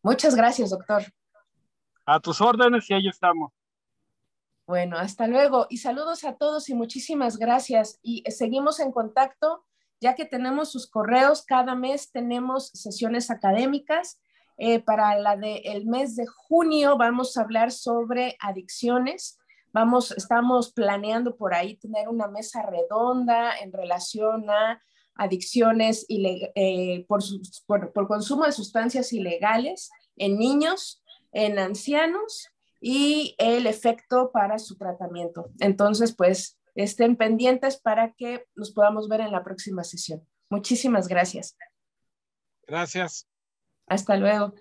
[SPEAKER 1] Muchas gracias, doctor.
[SPEAKER 4] A tus órdenes y ahí estamos.
[SPEAKER 1] Bueno, hasta luego y saludos a todos y muchísimas gracias. Y seguimos en contacto, ya que tenemos sus correos. Cada mes tenemos sesiones académicas. Para el mes de junio vamos a hablar sobre adicciones. Estamos planeando por ahí tener una mesa redonda en relación a adicciones por consumo de sustancias ilegales en niños, en ancianos y el efecto para su tratamiento. Entonces, pues, estén pendientes para que nos podamos ver en la próxima sesión. Muchísimas gracias.
[SPEAKER 4] Gracias.
[SPEAKER 1] Hasta luego.